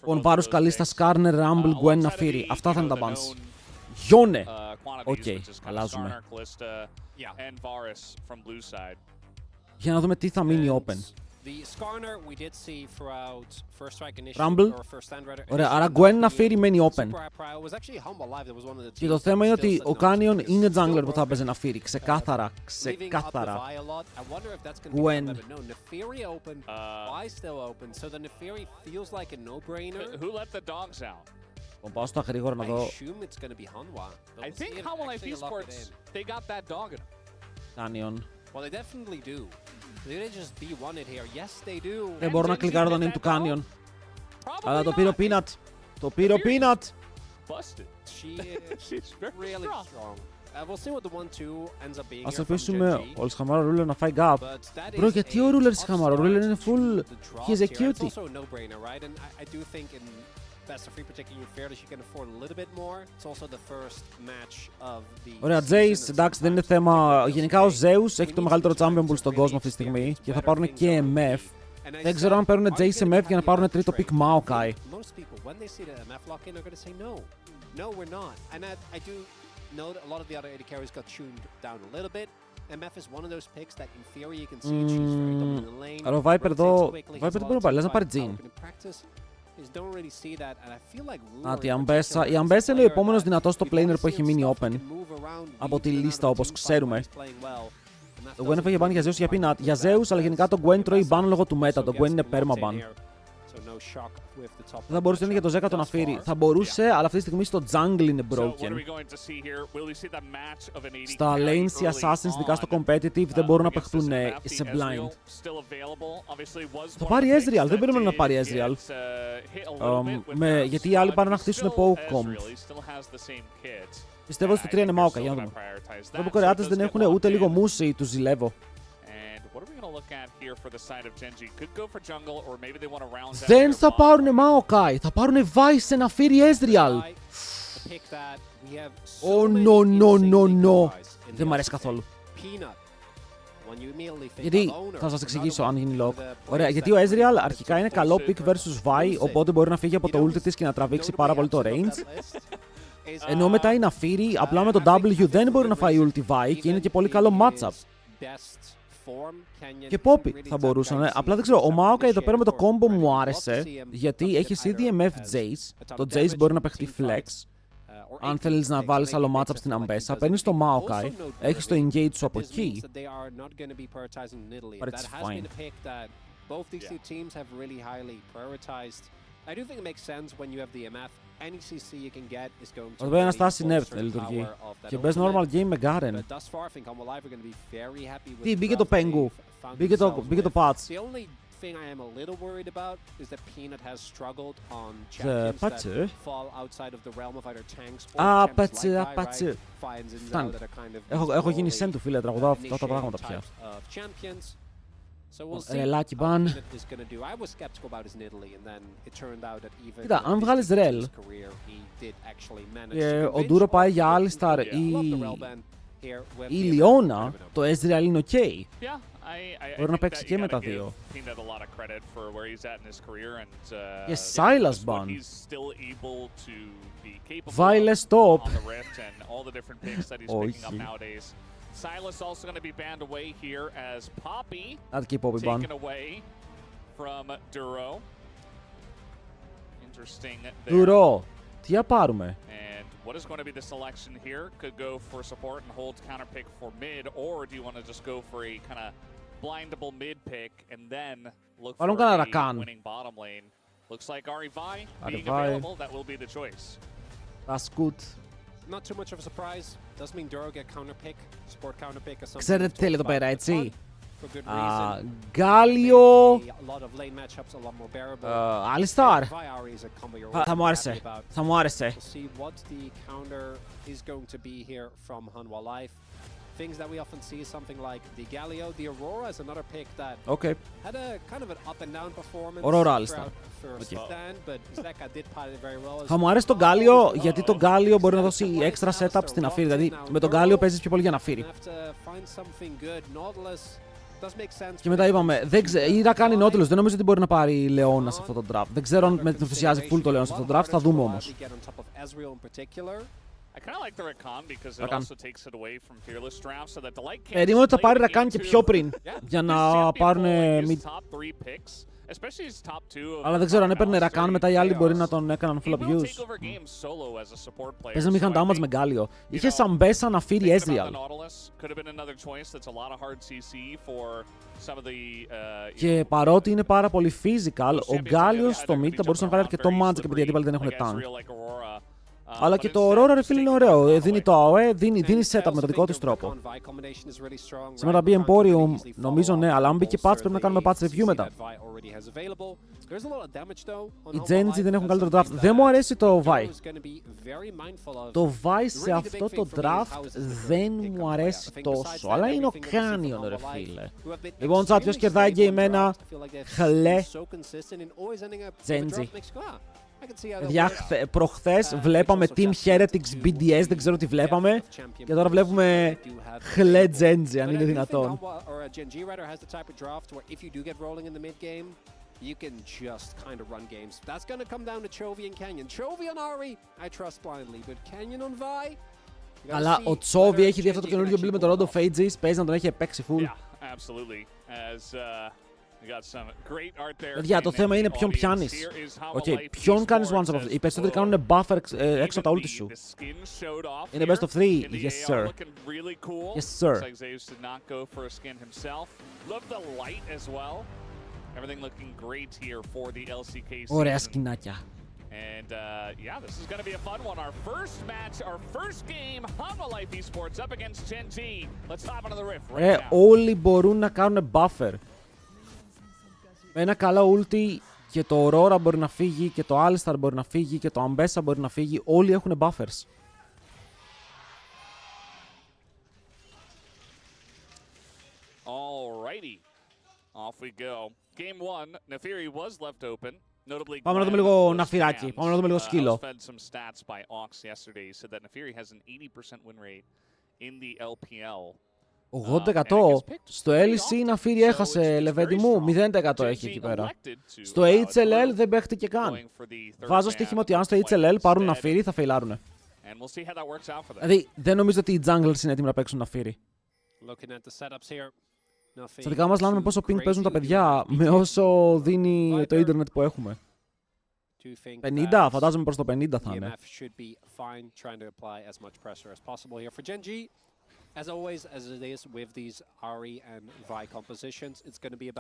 Ο Βάρος Καλίστα, Σκάρνερ, Ράμπλ, Γκουέν, Ναφίρι. Αυτά θα είναι τα bans. Γιώνε! Οκ, αλλάζουμε. Για να δούμε τι θα μείνει open. Rumble. Ωραία, άρα Gwen Ναφίρι μένει open. Και το θέμα είναι ότι ο Canyon είναι jungler που θα έπαιζε Ναφίρι. Ξεκάθαρα. Ξεκάθαρα. Gwen. Πάω στα γρήγορα να δω. Canyon. Δεν μπορώ να κλικάρω τον name του Canyon. Αλλά το πήρε ο Peanut. Το πήρε ο Peanut. Ας ελπίσουμε ο Λσχαμάρο Ρούλερ να φάει gap. Bro, γιατί ο Ρούλερ Λσχαμάρο Ρούλερ είναι full. He's a cutie. Ωραία, Jace, εντάξει, δεν είναι θέμα. Γενικά ο Zeus έχει το μεγαλύτερο champion pool στον κόσμο αυτή τη στιγμή και θα πάρουν και MF. Δεν ξέρω αν παίρνουν Jace MF για να πάρουν τρίτο pick Maokai. Αλλά ο Viper εδώ. Viper δεν μπορεί να πάρει, λες να πάρει Jhin. Η Ambessa είναι ο επόμενος δυνατός στο planer που έχει μείνει open από τη λίστα όπως ξέρουμε. Το Gwen έφαγε ban για Zeus για Peanut. Για Zeus, αλλά γενικά το Gwen τρώει ban λόγω του meta. Το Gwen είναι perma ban. Δεν θα μπορούσε να είναι για το Zeka το Ναφίρι. Θα μπορούσε, αλλά αυτή τη στιγμή στο jungle είναι broken. Στα lanes οι assassins, ειδικά στο competitive, δεν μπορούν να παιχτούν σε blind. Θα πάρει Ezreal, δεν περίμενα να πάρει Ezreal. Γιατί οι άλλοι πάνε να χτίσουν poke-comp. Πιστεύω ότι στο 3 είναι Maokai, για να δούμε. Βέβαια οι Κορεάτες δεν έχουν ούτε λίγο μουσι, τους ζηλεύω. Δεν θα πάρουνε Maokai, θα πάρουνε Vice να φύρει Ezreal. No. Δεν μ' αρέσει καθόλου. Γιατί, θα σας εξηγήσω αν γίνει lock. Ωραία, γιατί ο Ezreal αρχικά είναι καλό pick vs Vi, οπότε μπορεί να φύγει από το ulti της και να τραβήξει πάρα πολύ το range. Ενώ μετά η Ναφίρι, απλά με το W δεν μπορεί να φάει ulti Vi και είναι και πολύ καλό matchup. Και Poppy θα μπορούσαν. Απλά δεν ξέρω, ο Maokai εδώ πέρα με το combo μου άρεσε. Γιατί έχει CDMF Jace. Το Jace μπορεί να παιχτεί flex. Αν θέλεις να βάλεις άλλο matchup στην Ambessa, παίρνεις το Maokai, έχεις το engage σου από εκεί. But it's fine. Εδώ πέρα ένα στάση nerf δεν λειτουργεί. Και μπες normal game με Garen. Τι, μπήκε το Pengu. Μπήκε το Patch. Πατσέ. Πατσέ. Φτάνει. Έχω γίνει σεν του φίλε, τραγουδάω αυτά τα πράγματα πια. Ρελάκι μπαν. Κοίτα, αν βγάλεις ρελ και ο Ντούρο πάει για Alistar ή Λιώνα, το Ezreal είναι ok. Μπορεί να παίξει και με τα δύο. Και Silas ban. Vile stop. Όχι. Silas also going to be banned away here as Poppy taken away from Duro. Interesting there. Duro, τι θα πάρουμε? And what is going to be the selection here? Could go for support and hold counter pick for mid, or do you want to just go for a kind of blindable mid pick and then look for a winning bottom lane? Looks like Arivi being available, that will be the choice. That's good. Not too much of a surprise. Does mean Duro get counter pick, support counter pick or something. Ξέρετε τι θέλει εδώ πέρα, έτσι. Γκάλιο. Alistar. Θα μου άρεσε. Θα μου άρεσε. Things that we often see is something like the Galio, the Aurora is another pick that had a kind of an up and down performance. Aurora Alistar. Stand, but Zeka did pilot it very well. Θα μου αρέσει το Γκάλιο γιατί το Γκάλιο μπορεί να δώσει extra setup στην Αφήρη. Δηλαδή με τον Γκάλιο παίζεις πιο πολύ για να Αφήρη. Και μετά είπαμε, η Rakan είναι Nautilus, δεν νομίζω ότι μπορεί να πάρει Leona σε αυτό το draft. Δεν ξέρω αν με ενθουσιάζει full το Leona σε αυτό το draft, θα δούμε όμως. Περίμενα ότι θα πάρει Rakan και πιο πριν, για να πάρουν mid. Αλλά δεν ξέρω αν έπαιρνε Rakan, μετά οι άλλοι μπορεί να τον έκαναν full abuse. Πες να μην είχαν damage με Galio. Είχε σαν Bessa να φύρει Ezreal. Και παρότι είναι πάρα πολύ physical, ο Galio στο mid θα μπορούσε να βγάλει αρκετό magic επειδή οι αντίπαλοι δεν έχουν tank. Αλλά και το Aurora, ρε φίλε, είναι ωραίο. Δίνει το AOE, δίνει setup με τον δικό της τρόπο. Σήμερα μπει Emporium, νομίζω ναι, αλλά αν μπει και patch πρέπει να κάνουμε patch review μετά. Οι Genji δεν έχουν καλύτερο draft. Δεν μου αρέσει το Vi. Το Vi σε αυτό το draft δεν μου αρέσει τόσο. Αλλά είναι ο Canyon, ρε φίλε. Λοιπόν, chat, ποιος κερδάει και εμένα. Χλε. Genji. Προχθές βλέπαμε Team Heretics BDS, δεν ξέρω τι βλέπαμε. Και τώρα βλέπουμε Χλε Genji, αν είναι δυνατόν. You can just kind of run games. That's going to come down to Chovy and Canyon. Chovy on Ari, I trust blindly, but Canyon on Vi. Αλλά ο Chovy έχει δει αυτό το καινούργιο build με το Rod of Ages, παίζει να τον έχει παίξει full. Παιδιά, το θέμα είναι ποιον πιάνεις. Ποιον κάνεις once από αυτό. Οι περισσότεροι κάνουν buffer έξω από τα ulti σου. Είναι best of 3. Yes, sir. Yes, sir. Ωραία σκηνάκια. And yeah, this is going to be a fun one. Our first match, our first game, Hanwha Life Esports up against Geng. Let's hop onto the riff right now. Όλοι μπορούν να κάνουν buffer. Με ένα καλό ulti και το Aurora μπορεί να φύγει και το Alistar μπορεί να φύγει και το Ambessa μπορεί να φύγει. Όλοι έχουν buffers. Alrighty. Off we go. Game 1, Nefiri was left open. Πάμε να δούμε λίγο ναφυράκι. Πάμε να δούμε λίγο σκύλο. 80%. Στο LEC η Ναφύρη έχασε, Λεβέντη μου. 0% έχει εκεί πέρα. Στο HLL δεν παίχτηκε καν. Βάζω στοίχημα ότι αν στο HLL πάρουν Ναφύρη θα φεϊλάρουνε. Δηλαδή δεν νομίζω ότι οι junglers είναι έτοιμοι να παίξουν Ναφύρη. Στα δικά μας λένε πόσο ping παίζουν τα παιδιά με όσο δίνει το ίντερνετ που έχουμε. 50, φαντάζομαι προς το 50 θα είναι.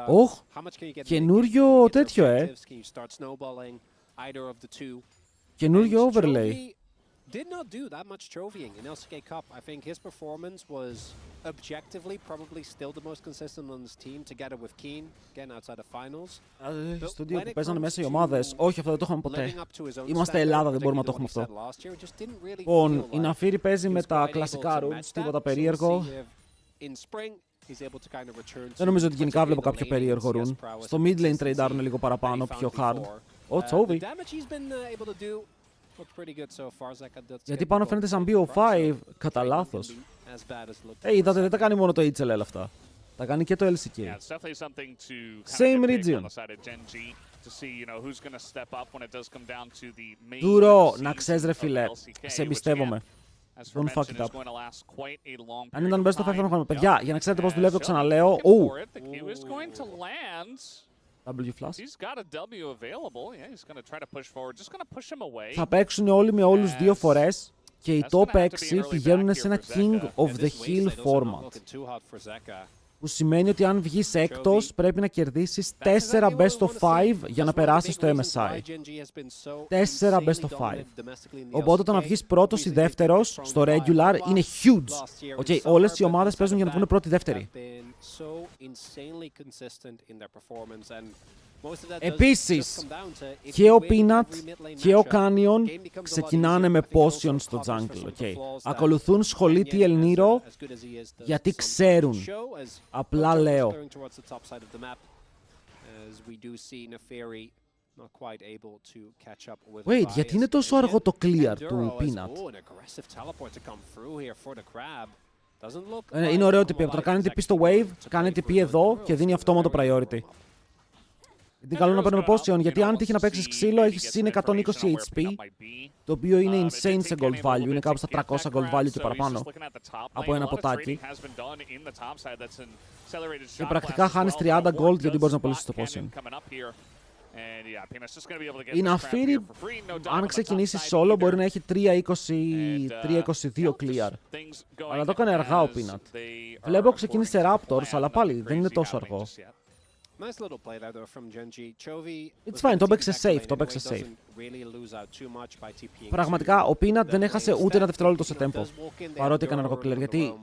Ωχ, καινούριο τέτοιο καινούριο overlay. Did not do that much trophying in LCK Cup. I think his performance was objectively probably still the most consistent on his team together with Keen, again outside the finals. Στο δύο που παίζανε μέσα οι ομάδες, όχι αυτό δεν το είχαμε ποτέ. Είμαστε Ελλάδα, δεν μπορούμε να το έχουμε αυτό. Λοιπόν, η Ναφύρη παίζει με τα κλασικά rules, τίποτα περίεργο. Δεν νομίζω ότι γενικά βλέπω κάποιο περίεργο rune. Στο mid lane tradeάρουν λίγο παραπάνω, πιο hard. Ο Chovy. Γιατί πάνω φαίνεται σαν BO5, κατά λάθος. Είδατε, δεν τα κάνει μόνο το HLL αυτά. Τα κάνει και το LCK. Same region. Δούρο, να ξέρεις ρε φίλε, σε εμπιστεύομαι. Don't fuck it up. Αν ήταν best of 5 θα είχαμε. Παιδιά, για να ξέρετε πώς δουλεύει το ξαναλέω. W flash. Θα παίξουν όλοι με όλους 2 φορές και οι top 6 πηγαίνουν σε ένα King of the Hill format. Που σημαίνει ότι αν βγεις έκτος πρέπει να κερδίσεις 4 best of 5 για να περάσεις στο MSI. 4 best of 5. Οπότε το να βγεις πρώτος ή δεύτερος στο regular είναι huge. Όλες οι ομάδες παίζουν για να βγουν πρώτη ή δεύτερη. Επίσης, και ο Peanut και ο Canyon ξεκινάνε με potion στο jungle. Ακολουθούν σχολή TL Nero γιατί ξέρουν. Απλά λέω. Wait, γιατί είναι τόσο αργό το clear του Peanut? Είναι ωραίο TP. Από το να κάνει TP στο wave, κάνει TP εδώ και δίνει αυτόματο priority. Είναι καλό να παίρνουμε potion, γιατί αν τύχει να παίξεις ξύλο, έχεις συν 120 HP, το οποίο είναι insane σε gold value, είναι κάπου στα 300 gold value και παραπάνω από ένα ποτάκι. Και πρακτικά χάνεις 30 gold γιατί μπορείς να πωλήσεις το potion. Η Ναφύρη, αν ξεκινήσει solo, μπορεί να έχει 3-22 clear. Αλλά το έκανε αργά ο Peanut. Βλέπω ξεκίνησε Raptors, αλλά πάλι δεν είναι τόσο αργό. It's fine, το έπαιξε safe, Πραγματικά, ο Peanut δεν έχασε ούτε ένα δευτερόλεπτο σε tempo. Παρότι έκανε αργό clear, γιατί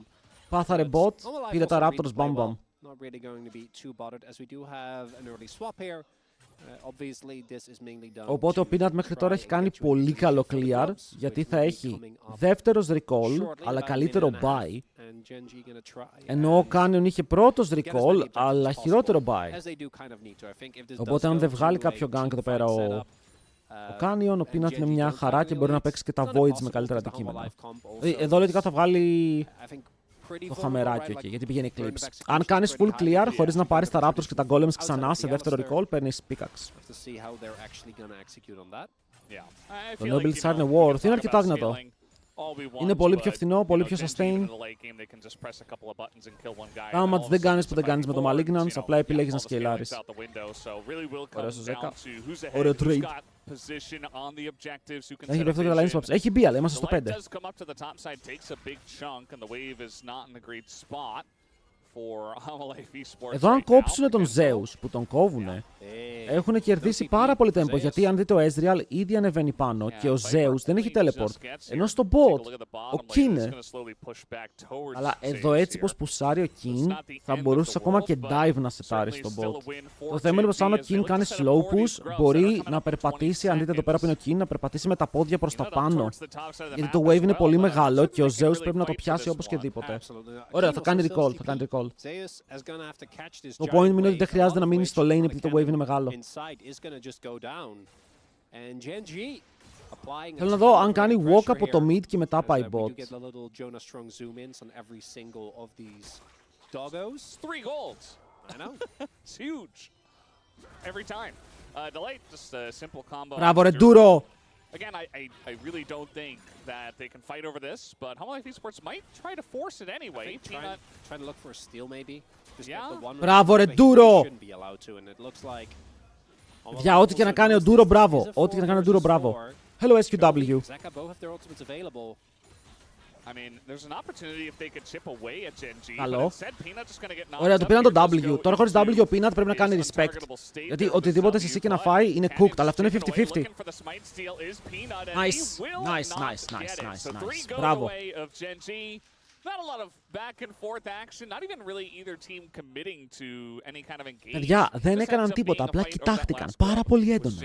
πάθαρε bot, πήρε τα Raptors bam. Οπότε ο Peanut μέχρι τώρα έχει κάνει πολύ καλό clear, γιατί θα έχει δεύτερος recall, αλλά καλύτερο buy. Ενώ ο Canyon είχε πρώτος recall, αλλά χειρότερο buy. Οπότε αν δεν βγάλει κάποιο gank εδώ πέρα ο Canyon, ο Peanut είναι μια χαρά και μπορεί να παίξει και τα voids με καλύτερα αντικείμενα. Εδώ λογικά θα βγάλει το χαμεράκι εκεί, γιατί πηγαίνει Eclipse. Αν κάνεις full clear χωρίς να πάρεις τα Raptors και τα Golems ξανά σε δεύτερο recall, παίρνεις Pickaxe. Το Noble Desire είναι worth, είναι αρκετά δυνατό. Είναι πολύ πιο φθηνό, πολύ πιο sustain. Άμα δεν κάνεις που δεν κάνεις με το Malignance, απλά επιλέγεις να σκελάρεις. Ωραίος ο Ζέκα. Ωραίο trade. Έχει πέφτει και τα line swaps. Έχει μπει, αλλά είμαστε στο 5. Εδώ αν κόψουνε τον Zeus που τον κόβουνε, έχουν κερδίσει πάρα πολύ tempo, γιατί αν δείτε ο Ezreal ήδη ανεβαίνει πάνω και ο Zeus δεν έχει teleport. Ενώ στο bot ο Kin. Αλλά εδώ έτσι πως πουσάρει ο Kin, θα μπορούσε ακόμα και dive να σετάρει στο bot. Το θέμα είναι πως αν ο Kin κάνει slow push, μπορεί να περπατήσει, αν δείτε εδώ πέρα που είναι ο Kin, να περπατήσει με τα πόδια προς τα πάνω. Γιατί το wave είναι πολύ μεγάλο και ο Zeus πρέπει να το πιάσει όπως και δίποτε. Ωραία, θα κάνει recall, Το point είναι ότι δεν χρειάζεται να μείνει στο lane επειδή το wave είναι μεγάλο. Θέλω να δω αν κάνει walk από το mid και μετά πάει bot. Μπράβο ρε Duro! Again, I really don't think that they can fight over this, but Homolife Esports might try to force it anyway. Try to look for a steal maybe. Μπράβο ρε Duro! Για ό,τι και να κάνει ο Duro, μπράβο. Ό,τι και να κάνει ο Duro, μπράβο. Hello SQW. Καλό. Ωραία, το πήραν το W. Τώρα χωρίς W ο Peanut πρέπει να κάνει respect. Γιατί οτιδήποτε εσύ και να φάει είναι cooked, αλλά αυτό είναι 50-50. Nice. Μπράβο. Παιδιά, δεν έκαναν τίποτα, απλά κοιτάχτηκαν πάρα πολύ έντονα.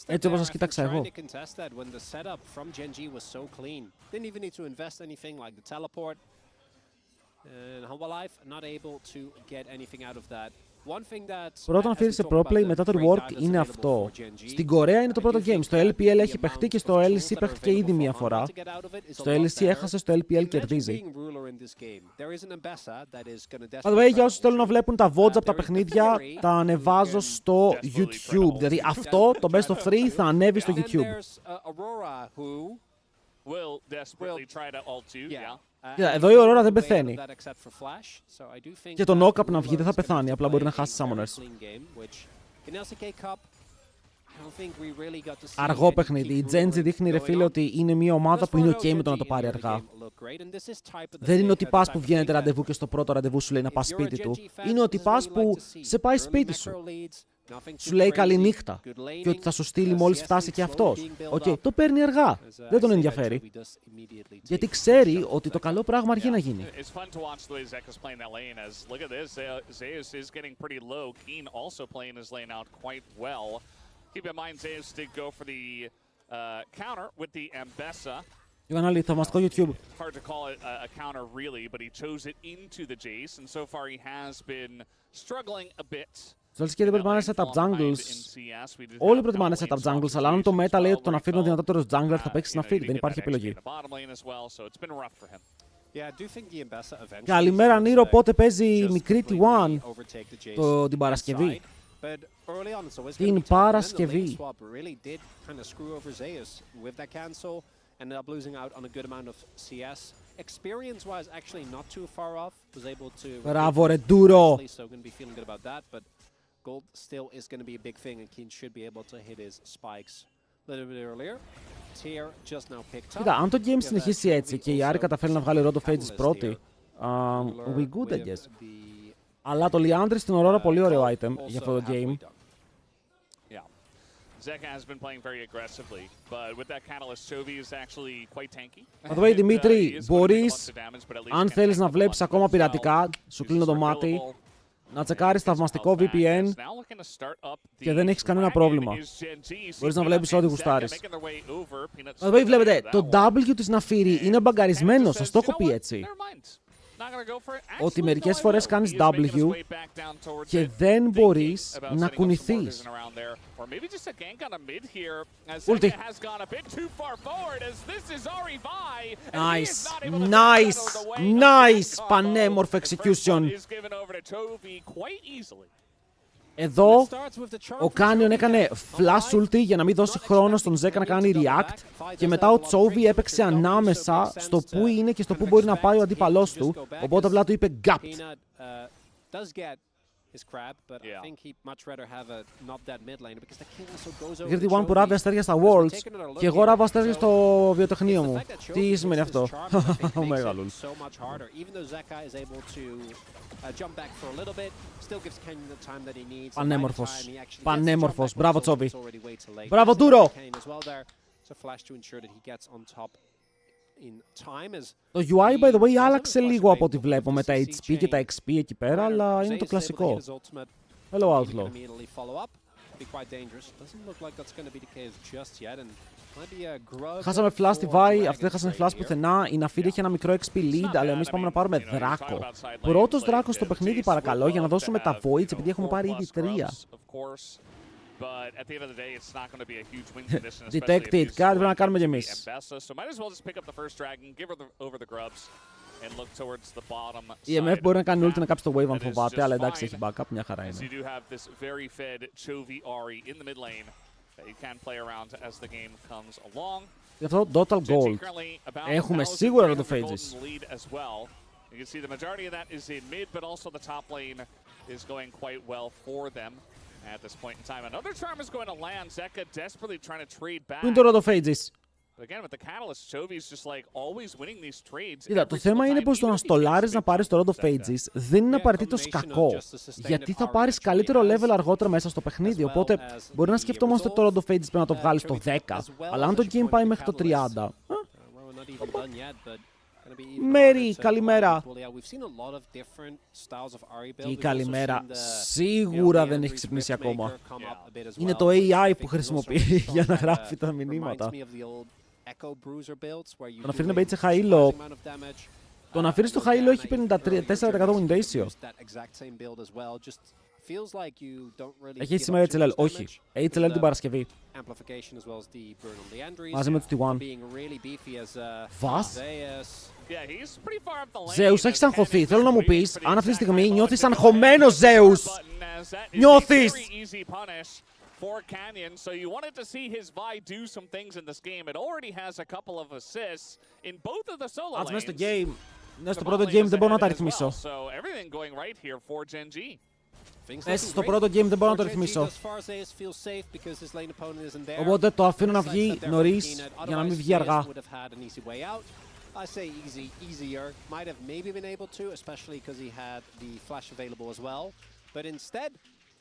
Έτσι όπως σας κοίταξα εγώ. Πρώτο να φέρει σε pro play μετά το rework είναι αυτό. Στην Κορέα είναι το πρώτο game. Στο LPL έχει παιχτεί και στο LEC παίχτηκε ήδη μία φορά. Στο LEC έχασε, στο LPL κερδίζει. By the way, για όσους θέλουν να βλέπουν τα VODs από τα παιχνίδια, τα ανεβάζω στο YouTube. Δηλαδή αυτό, το Best of 3, θα ανέβει στο YouTube. Κοίτα, εδώ η Aurora δεν πεθαίνει. Και το knock-up να βγει δεν θα πεθάνει, απλά μπορεί να χάσει summoners. Αργό παιχνίδι. Η Genji δείχνει ρε φίλε ότι είναι μια ομάδα που είναι ok με το να το πάρει αργά. Δεν είναι ο τυπάς που βγαίνετε ραντεβού και στο πρώτο ραντεβού σου λέει να πας σπίτι του. Είναι ο τυπάς που σε πάει σπίτι σου. Σου λέει καλή νύχτα και ότι θα σου στείλει μόλις φτάσει και αυτός. Το παίρνει αργά. Δεν τον ενδιαφέρει. Γιατί ξέρει ότι το καλό πράγμα αργεί να γίνει. Ιωαννάλη, θαυμαστικό YouTube. Ζόλσκι δεν προτιμάνε setup jungles. Όλοι προτιμάνε setup jungles, αλλά αν το meta λέει ότι τον Ναφίρ είναι ο δυνατότερος jungler, θα παίξει Ναφίρ. Δεν υπάρχει επιλογή. Καλημέρα Νίρο, πότε παίζει μικρή T1 την Παρασκευή. Την Παρασκευή. Μπράβο ρε Ντούρο. Gold still is going to be a big thing, and Keen should be able to hit his spikes a little bit earlier. Tier just now picked up. Κοίτα, αν το game συνεχίσει έτσι και η Άρη καταφέρει να βγάλει Road of Ages πρώτη, we good, I guess. Αλλά το Liandry στην Aurora πολύ ωραίο item για αυτό το game. Zeka has been playing very aggressively, but with that catalyst, Chovy is actually quite tanky. By the way, Δημήτρη, μπορείς, αν θέλεις να βλέπεις ακόμα πειρατικά, σου κλείνω το μάτι, να τσεκάρεις θαυμαστικό VPN και δεν έχεις κανένα πρόβλημα. Μπορείς να βλέπεις ό,τι γουστάρεις. By the way, βλέπετε, το W της Ναφίρη είναι μπαγκαρισμένο, σας το έχω πει έτσι. Ότι μερικές φορές κάνεις W και δεν μπορείς να κουνηθείς. Ulti. Nice, nice, nice, πανέμορφο execution. Εδώ ο Κάνιον έκανε flash ulti για να μην δώσει χρόνο στον Ζέκα να κάνει react και μετά ο Chovy έπαιξε ανάμεσα στο που είναι και στο που μπορεί να πάει ο αντίπαλός του, οπότε απλά του είπε gapped. Γιατί one που ράβει αστέρια στα Worlds και εγώ ράβω αστέρια στο βιοτεχνείο μου. Τι σημαίνει αυτό? Ο Μέγαλουλ. Πανέμορφος. Πανέμορφος. Μπράβο Chovy. Μπράβο Ντούρο. Το UI, by the way, άλλαξε λίγο από ό,τι βλέπω με τα HP και τα XP εκεί πέρα, αλλά είναι το κλασικό. Hello, Outlaw. Χάσαμε flash στη Vi, αυτή δεν χάσαμε flash πουθενά. Η Ναφίρ έχει ένα μικρό XP lead, αλλά εμείς πάμε να πάρουμε δράκο. Πρώτος δράκος στο παιχνίδι, παρακαλώ, για να δώσουμε τα voids, επειδή έχουμε πάρει ήδη 3. But at the end of the day, it's not going to be a huge win condition. Detected. Κάτι πρέπει να κάνουμε κι εμείς. Η MF μπορεί να κάνει ulti να κάψει το wave αν φοβάται, αλλά εντάξει έχει backup, μια χαρά είναι. Γι' αυτό total gold. Έχουμε σίγουρα Road of Ages. You can see the majority of that is in mid, but also the top lane is going quite well for them at this point in time. Another charm is going to land. Zeka desperately trying to trade back. Πού είναι το Road of Ages? But again, with the catalyst, Chovy's just like always winning these trades. Κοίτα, το θέμα είναι πως το να στολάρεις να πάρεις το Road of Ages δεν είναι απαραίτητος κακό. Γιατί θα πάρεις καλύτερο level αργότερα μέσα στο παιχνίδι. Οπότε μπορεί να σκεφτόμαστε το Road of Ages πρέπει να το βγάλεις στο 10. Αλλά αν το game πάει μέχρι το 30. Μέρι, καλημέρα. Και η καλημέρα σίγουρα δεν έχει ξυπνήσει ακόμα. Είναι το AI που χρησιμοποιεί για να γράφει τα μηνύματα. Το να φέρει μπέιτσε χαΐλο. Το να φέρει το χαΐλο έχει 54% win ratio. Έχει σήμερα HLL. Όχι. HLL την Παρασκευή. Μαζί με τους T1. Βας. Ζέους, έχεις αγχωθεί. Θέλω να μου πεις, αν αυτή τη στιγμή νιώθεις αγχωμένος, Ζέους. Νιώθεις. For Canyon, so you wanted to see his Vi do some things in this game. It already has a couple of assists in both of the solo lanes. Μέσα στο game. Ναι, στο πρώτο game δεν μπορώ να τα ρυθμίσω. So everything going right here for Gen G. Μέσα στο πρώτο game δεν μπορώ να το ρυθμίσω. Οπότε το αφήνω να βγει νωρίς για να μην βγει αργά. I say easy, easier. Might have maybe been able to, especially because he had the flash available as well. But instead,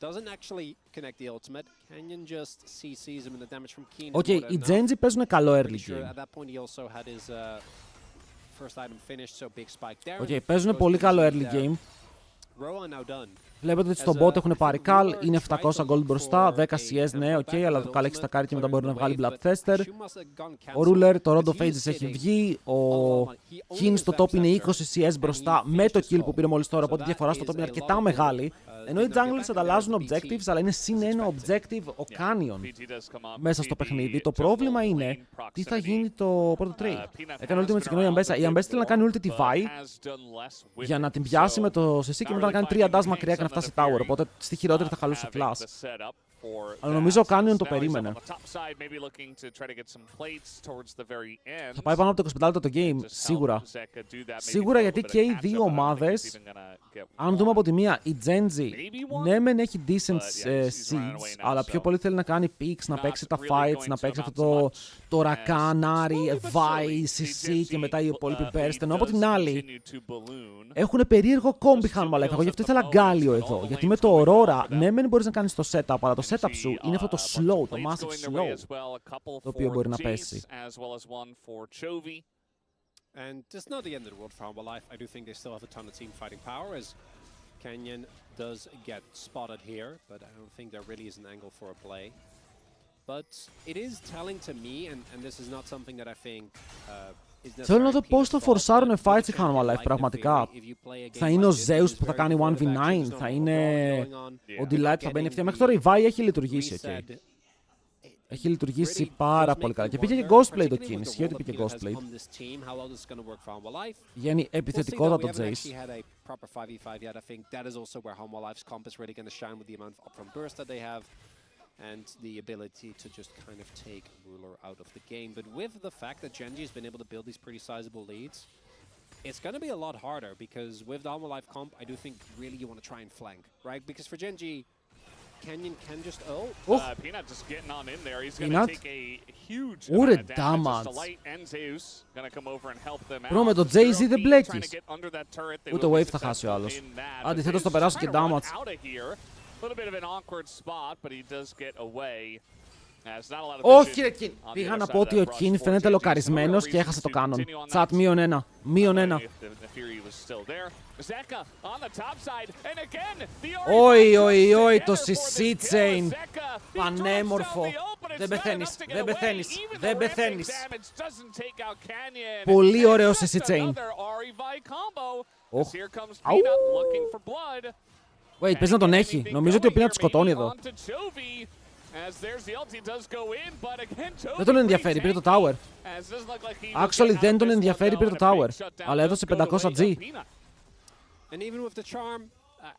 doesn't actually connect the ultimate. Canyon just CCs him in the damage from Keen. Okay, οι Genji παίζουν καλό early game. At that point, he also had his first item finished, so big spike there. Okay, παίζουν πολύ καλό early game. Rowan now done. Βλέπετε ότι στον bot έχουν πάρει Cal, είναι 700 gold μπροστά, 10 CS, ναι, οκ, αλλά το Cal έχει στακάρει και μετά μπορεί να βγάλει Bloodthirster. Ο Ruler, το Road of Ages έχει βγει, ο Kin στο top είναι 20 CS μπροστά με το kill που πήρε μόλις τώρα, οπότε η διαφορά στο top είναι αρκετά μεγάλη. Ενώ οι jungles ανταλλάζουν objectives, αλλά είναι συν ένα objective ο Canyon μέσα στο παιχνίδι. Το πρόβλημα είναι τι θα γίνει το πρώτο trade. Έκανε ultimate συγκοινωνία η Αμπέσα. Η Αμπέσα θέλει να κάνει ulti τη Vi για να την πιάσει με το CC και μετά να κάνει 3 dash μακριά και να φτάσει tower. Οπότε στη χειρότερη θα χαλούσε flash. Αλλά νομίζω ο Canyon το περίμενε. Θα πάει πάνω από το 25 λεπτό το game, σίγουρα. Σίγουρα, γιατί και οι δύο ομάδες, αν δούμε από τη μία, η Genji, ναι μεν έχει decent seeds, αλλά πιο πολύ θέλει να κάνει picks, να παίξει τα fights, να παίξει αυτό το Rakan, Ari, Vi, CC και μετά οι υπόλοιποι burst. Ενώ από την άλλη, έχουν περίεργο combi Hanwha Life. Εγώ γι' αυτό ήθελα Γκάλιο εδώ. Γιατί με το Aurora, ναι μεν μπορείς να κάνεις το setup, αλλά το setup σου είναι αυτό το slow, το massive slow, το οποίο μπορεί να πέσει. And it's not the end of the world for Hanwha Life. I do think they still have a ton of team fighting power as Canyon does get spotted here, but I don't think there really is an angle for a play. But it is telling to me, and this is not something that I think Θέλω να δω πώς το φορσάρουν fights η Hanwha Life πραγματικά. Θα είναι ο Zeus που θα κάνει 1v9, θα είναι ο Delight που θα μπαίνει ευθεία. Μέχρι τώρα η Vi έχει λειτουργήσει, okay. Έχει λειτουργήσει πάρα πολύ καλά. Και πήγε και Ghostblade το King. Ισχύει ότι πήγε Ghostblade. Βγαίνει επιθετικότατο Jace. And the ability to just kind of take Ruler out of the game. But with the fact that Genji has been able to build these pretty sizable leads, it's going to be a lot harder because with the Hanwha Life comp, I do think really you want to try and flank, right? Because for Genji, Canyon can just Peanut just getting on in there. He's going to take a huge damage. Delight and Zeus going to come over and help them out. Bro, με το Jay-Z δεν μπλέκεις. Ούτε wave θα χάσει ο άλλος. Αντιθέτως το περάσω και damage. A little bit of an awkward spot, but he does get away. Όχι ρε Κιν! Πήγα να πω ότι ο Κιν φαίνεται λοκαρισμένος και έχασε το κάνον. Τσάτ -1. -1. Όι, όι, όι, το CC chain. Πανέμορφο. Δεν πεθαίνεις, δεν πεθαίνεις, δεν πεθαίνεις. Πολύ ωραίο CC chain. Wait, πες να τον έχει. Νομίζω ότι ο Peanut σκοτώνει εδώ. Δεν τον ενδιαφέρει, πήρε το tower. Actually, δεν τον ενδιαφέρει, πήρε το tower. Αλλά έδωσε 500 G. And even with the charm,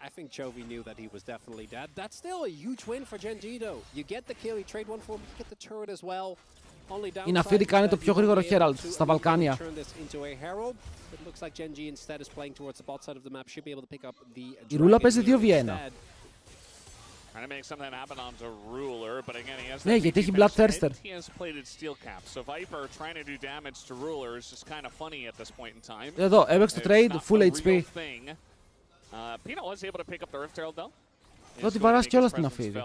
I think Chovy knew that he was definitely dead. That's still a huge win for Genji though. You get the kill, you trade one for him, you get the turret as well. Η Ναφίρη κάνει το πιο γρήγορο Herald στα Βαλκάνια. Η Ρούλα παίζει 2v1. Ναι, γιατί έχει Bloodthirster. Εδώ, έπαιξε το trade, full HP. Εδώ τη βαράς κιόλας την Ναφίρη.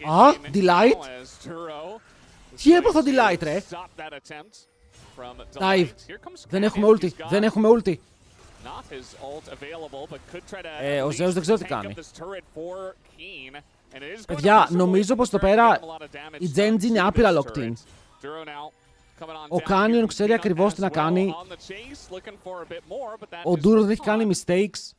Α, Delight. Τι έπαθε ο Delight, ρε. Dive. Δεν έχουμε ulti, δεν έχουμε ulti. Ο Zeus δεν ξέρω τι κάνει. Παιδιά, νομίζω πως εδώ πέρα η Genji είναι άπειρα locked in. Ο Canyon ξέρει ακριβώς τι να κάνει. Ο Duro δεν έχει κάνει mistakes.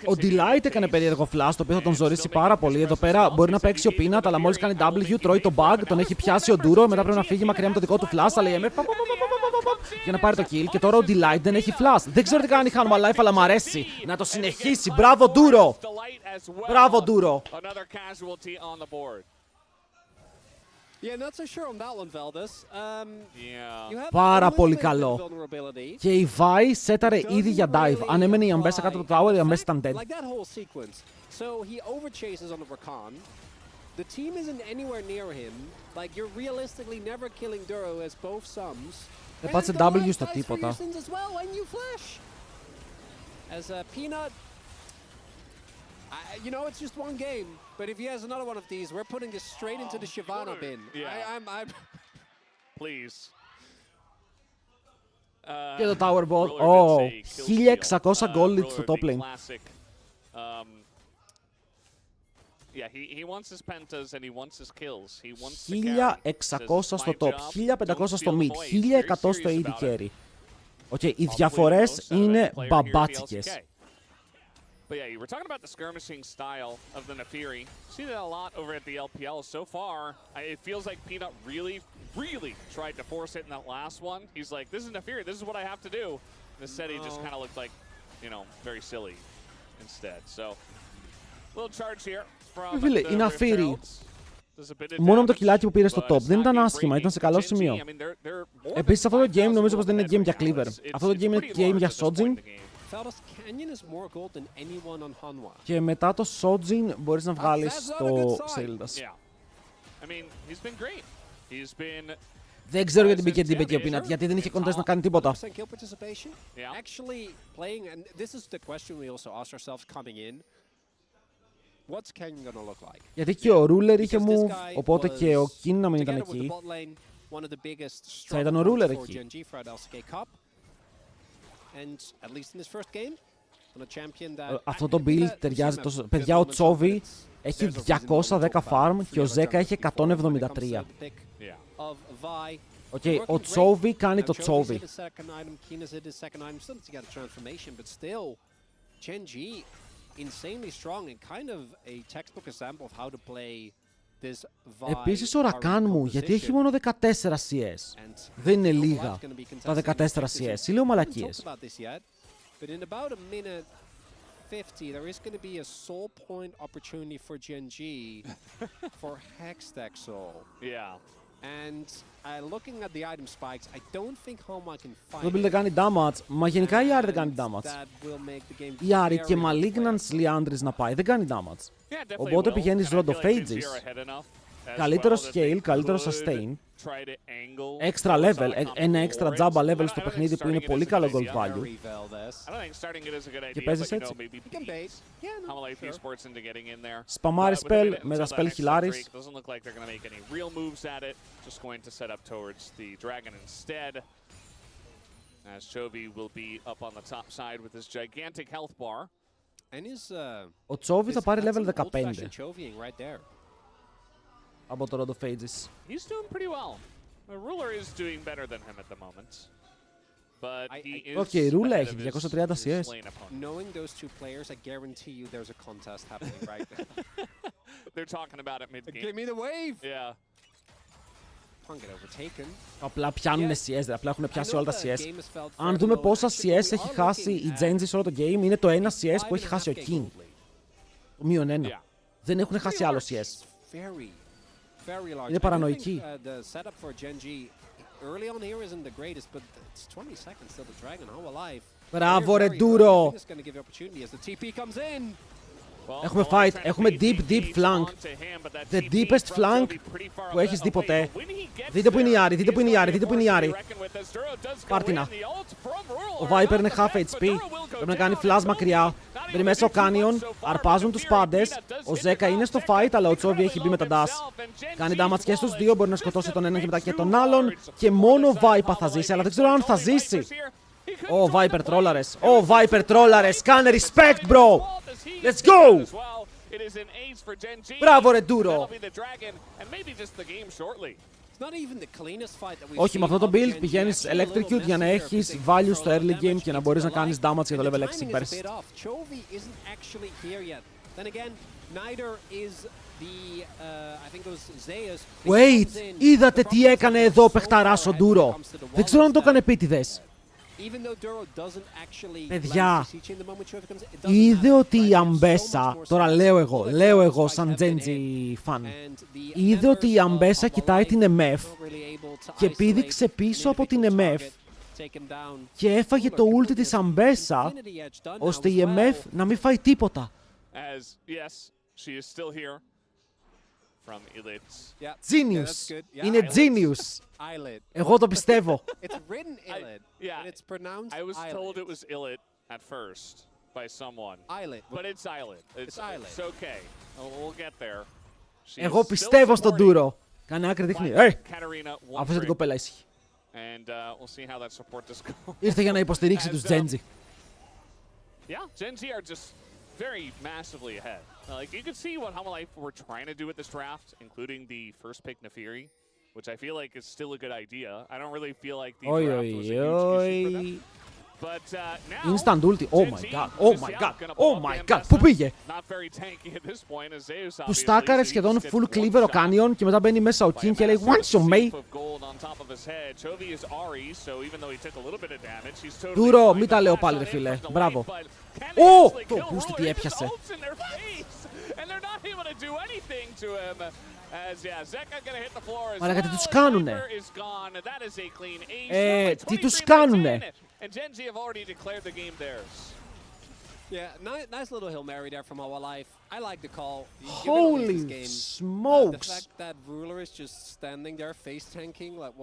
Ο Delight έκανε περίεργο flash, το οποίο θα τον ζωρίσει πάρα πολύ. Εδώ πέρα μπορεί να παίξει ο Peanut, αλλά μόλις κάνει W, τρώει το bug, τον έχει πιάσει ο Duro. Μετά πρέπει να φύγει μακριά με το δικό του flash, αλλά η MF για να πάρει το kill. Και τώρα ο Delight δεν έχει flash. Δεν ξέρω τι κάνει η Hanwha Life, αλλά μου αρέσει να το συνεχίσει. Μπράβο Duro! Μπράβο Duro! Πάρα πολύ καλό. Και η Vi σέταρε ήδη για dive. Αν έμενε η Αμπέσα κάτω από το tower, η Αμπέσα ήταν dead. Δεν πάτσε W στο τίποτα. You know, it's just one game, but if he has another one of these, we're putting this straight into the Shyvana bin. Yeah. I'm... Please. Και το Tower Ball. Oh, 1600 gold lead στο top lane. Yeah, he wants his pentas and he wants his kills. He wants 1600 στο top, 1500 στο mid, 1100 στο AD carry. Okay, οι διαφορές είναι μπαμπάτσικες. But yeah, you were talking about the skirmishing style of the Nefiri. See that a lot over at the LPL so far. It feels like Peanut really tried to force it in that last one. He's like, this is Nefiri, this is what I have to do. Instead, he just kind of looked like, you know, very silly instead. So, little charge here from Φίλε, the η Nefiri, There's a bit of μόνο με το damage, κιλάκι που πήρε στο but top it's δεν not ήταν game άσχημα, breaking ήταν σε for καλό Gen G. σημείο. I mean, they're more than Επίσης αυτό το game 5,000 νομίζω πως δεν είναι gold game για ahead right now. Cleaver. It's Αυτό το game είναι pretty game large για at this point Sojin. in the game. Fellas, Canyon is more gold than anyone on Hanwha. Και μετά το Sojin μπορείς να βγάλεις το Xeldas. Yeah. I mean, he's been great. He's been Δεν ξέρω γιατί μπήκε την Becky Peanut, γιατί δεν είχε contest να κάνει τίποτα. 100% kill participation. Yeah. Actually playing, and this is the question we also asked ourselves coming in. What's Canyon gonna look like? Γιατί και ο Ruler είχε Because this move, guy οπότε και ο was, Kin να μην together ήταν with the εκεί. bot lane, one of the biggest Θα ήταν ο strong Ruler points for εκεί. Gen G throughout LCK Cup. And at least in his first game, on a champion that Αυτό το build ταιριάζει τόσο. Παιδιά, ο Τσόβι έχει 210 farm και ο Ζέκα έχει 173. Yeah. Οκ, ο Τσόβι κάνει το Τσόβι. Επίσης ο Ρακάν μου, γιατί έχει μόνο 14 CS. Δεν είναι λίγα τα 14 CS. Ή λέω μαλακίες. But in about a minute 50, there is going to be a soul point opportunity for Gen G for Hextech Soul. Yeah. And looking at the item spikes, I don't think Homa can find Το build δεν κάνει damage, μα γενικά η Άρη δεν κάνει damage. that will make the game Η Άρη και very Malignance Liandris να πάει, δεν κάνει damage. Yeah, definitely Οπότε will. πηγαίνεις And I Rod feel of like Gen G Ages. are ahead enough as Καλύτερο well that scale, they καλύτερο could sustain. try to angle Έξτρα towards level, Icon ένα for έξτρα it. Jabba I level don't- στο I don't παιχνίδι think που είναι starting it πολύ is a καλό good gold idea. value. reveal this. I don't think starting it is a good idea, παίζεις but you έτσι. know, maybe You can bait. Yeah, no, Hamalife sure. Esports into getting in there. Σπαμάρει But with a spell, minute με τα until spell that next χιλάρεις. break, doesn't look like they're going to make any real moves at it. Just going to set up towards the dragon instead. As Chovy will be up on the top side with his gigantic health bar. And his, Ο Τσόβι θα πάρει that's level some 15 old-fashioned Chovying right there. από το Rod of Ages. He's doing pretty well. The ruler is doing better than him at the moment. But he is Okay, Rula ahead έχει of 230 his CS. lane opponent. Knowing those two players, I guarantee you there's a contest happening right now. They're talking about it mid-game. Give me the wave! Yeah. Can't get overtaken. Απλά πιάνουν CS, απλά έχουν πιάσει όλα τα CS. Game has felt Αν fairly δούμε low. πόσα Actually, CS we έχει are χάσει η looking Gen G σε όλο το game, είναι το ένα CS που 5.5K έχει χάσει ο King. gold lead. Το μείον ένα. Yeah. Δεν έχουν χάσει άλλο CS. Very, very large. Είναι I do παρανοϊκή. think, the setup for Gen G early on here isn't the greatest, but it's 20 seconds till the dragon. How alive? Μπράβο ρε Very early. I Ντούρο. think it's going to give you opportunity as the TP comes in. Well, Έχουμε a lot fight, of έχουμε trying to deep, deep beat flank. onto him, but that The TP deepest from flank Chovy pretty far που έχεις δει away. ποτέ. When he gets Δείτε που είναι η there, Άρη, δείτε που είναι η he's Άρη, gonna δείτε be που είναι η forced to Άρη. be reckoned with as Duro does go Πάρ' την, in. α. The ult from Ruler, Ο Viper είναι not the half best, but HP. Duro will go Πρέπει να κάνει down, flash and μακριά. Chovy, Μπαίνει μέσα ο not even Canyon, so far, αρπάζουν but τους Nefiri πάντες. Peanut does Ο hit Ζέκα the είναι top στο second, fight, αλλά ο Τσόβι incredibly έχει μπει με τα low dash. himself, and Gen Κάνει G damage και στους flawless. δύο, μπορεί να Just σκοτώσει a τον έναν και μετά και bit τον too άλλον. large Και for μόνο the side Viper θα Hamalife ζήσει, αλλά δεν ξέρω αν Esports. θα Only ζήσει. Vipers here. He couldn't Ω, join the Viper play. τρόλαρες. It Ω, was just Viper a τρόλαρες. Κάνε It's respect, not even bro. his fault as he Let's gets go. killed as well. It is an ace for Gen G. Μπράβο ρε Ντούρο. That'll be the dragon and maybe just the game shortly. It's not even the cleanest fight that we've Όχι, με seen αυτό το of build Gen G. πηγαίνεις Actually, a little electrocute για να messier έχεις because they value throw στο a lot of early game damage και να into μπορείς the να κάνεις line. damage για το And level the 6 timing is a burst. bit off. Chovy isn't actually here yet. Then again, neither is the I think it was Zeus. who Wait, comes in. είδατε The τι problem is έκανε Duro εδώ ο so παιχταράς far ο ahead when it Ντούρο. comes to the Δεν ξέρω αν το wallets έκανε that επίτηδες. even though Duro doesn't actually Παιδιά, land the CC in the moment Chovy comes in, it doesn't είδε matter, ότι right? η They have so Αμπέσα, much more τώρα slots. λέω All the εγώ spikes σαν have been Gen G hit. fan, And the είδε ότι η members of Αμπέσα κοιτάει Hamalife την MF not really able to και isolate πήδηξε πίσω an από την individual MF target, take him down. και έφαγε το ulti της Αμπέσα Infinity Edge done now ώστε as η MF well. να μην φάει τίποτα. As yes, she is still here from Elite's. Yeah. Genius. Yeah, that's good. Yeah, Είναι eyelid. genius. Eyelid. Εγώ το πιστεύω. It's written eyelid, yeah, but it's pronounced I was eyelid. told it was Illit at first by someone, Eyelid. but it's Islet. It's Islet. It's okay. We'll get there. She Εγώ is still πιστεύω στον supporting Ντούρο. Κάνε άκρη δείχνει. Katarina one Άφησε την trick, κοπέλα ήσυχη. and we'll see how that support does go. Ήρθε για να υποστηρίξει As, τους Gen G. Yeah, Gen Z are just very massively ahead. Like, you can see what Hamalife were trying to do with this draft, including the first pick Nefiri, which I feel like is still a good idea. I don't really feel like the Oi, draft oi, was a huge issue for them. oi. Instant ulti. Oh my god. Oh my god. Oh my god. Πού πήγε? Του στάκαρε σχεδόν full cleaver ο Canyon και μετά μπαίνει μέσα ο King και λέει Once you mate. Duro, μην τα λέω πάλι ρε φίλε. Μπράβο. Ω! Το boost τι έπιασε. Αλλά γιατί τους κάνουνε. Τι τους κάνουνε. Yeah, nice little Hail Mary there from our life. I like the call. Holy smokes. The fact that Ruler is just standing there face tanking like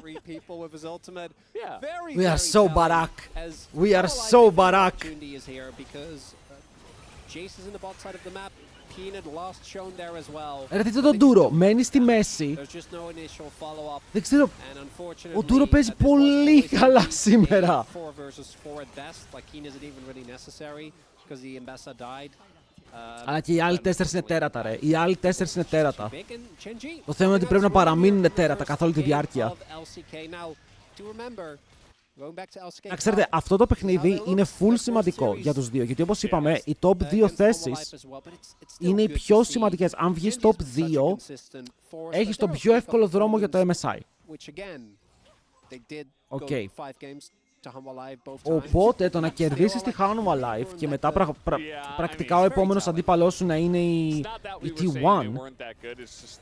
3 people with his ultimate. Yeah. We are so Barak. We are so Barak. Opportunity is here because Jace is in the bot side of the map. Peanut lost shown there as well. Ρε δείτε τον Duro, μένει στη μέση. Δεν ξέρω, ο Duro παίζει πολύ καλά σήμερα. Αλλά και οι άλλοι 4 είναι τέρατα ρε, οι άλλοι 4 είναι τέρατα. Το θέμα είναι ότι πρέπει να παραμείνουν τέρατα καθ' όλη τη διάρκεια. Να ξέρετε, αυτό το παιχνίδι είναι full σημαντικό για τους δύο, γιατί όπως είπαμε, οι top 2 θέσεις είναι οι πιο σημαντικές. Αν βγεις top 2, έχεις τον πιο εύκολο δρόμο για το MSI. Okay. Οπότε το να κερδίσεις τη Hanwha Live και μετά πρακτικά ο επόμενος αντίπαλός σου να είναι η T1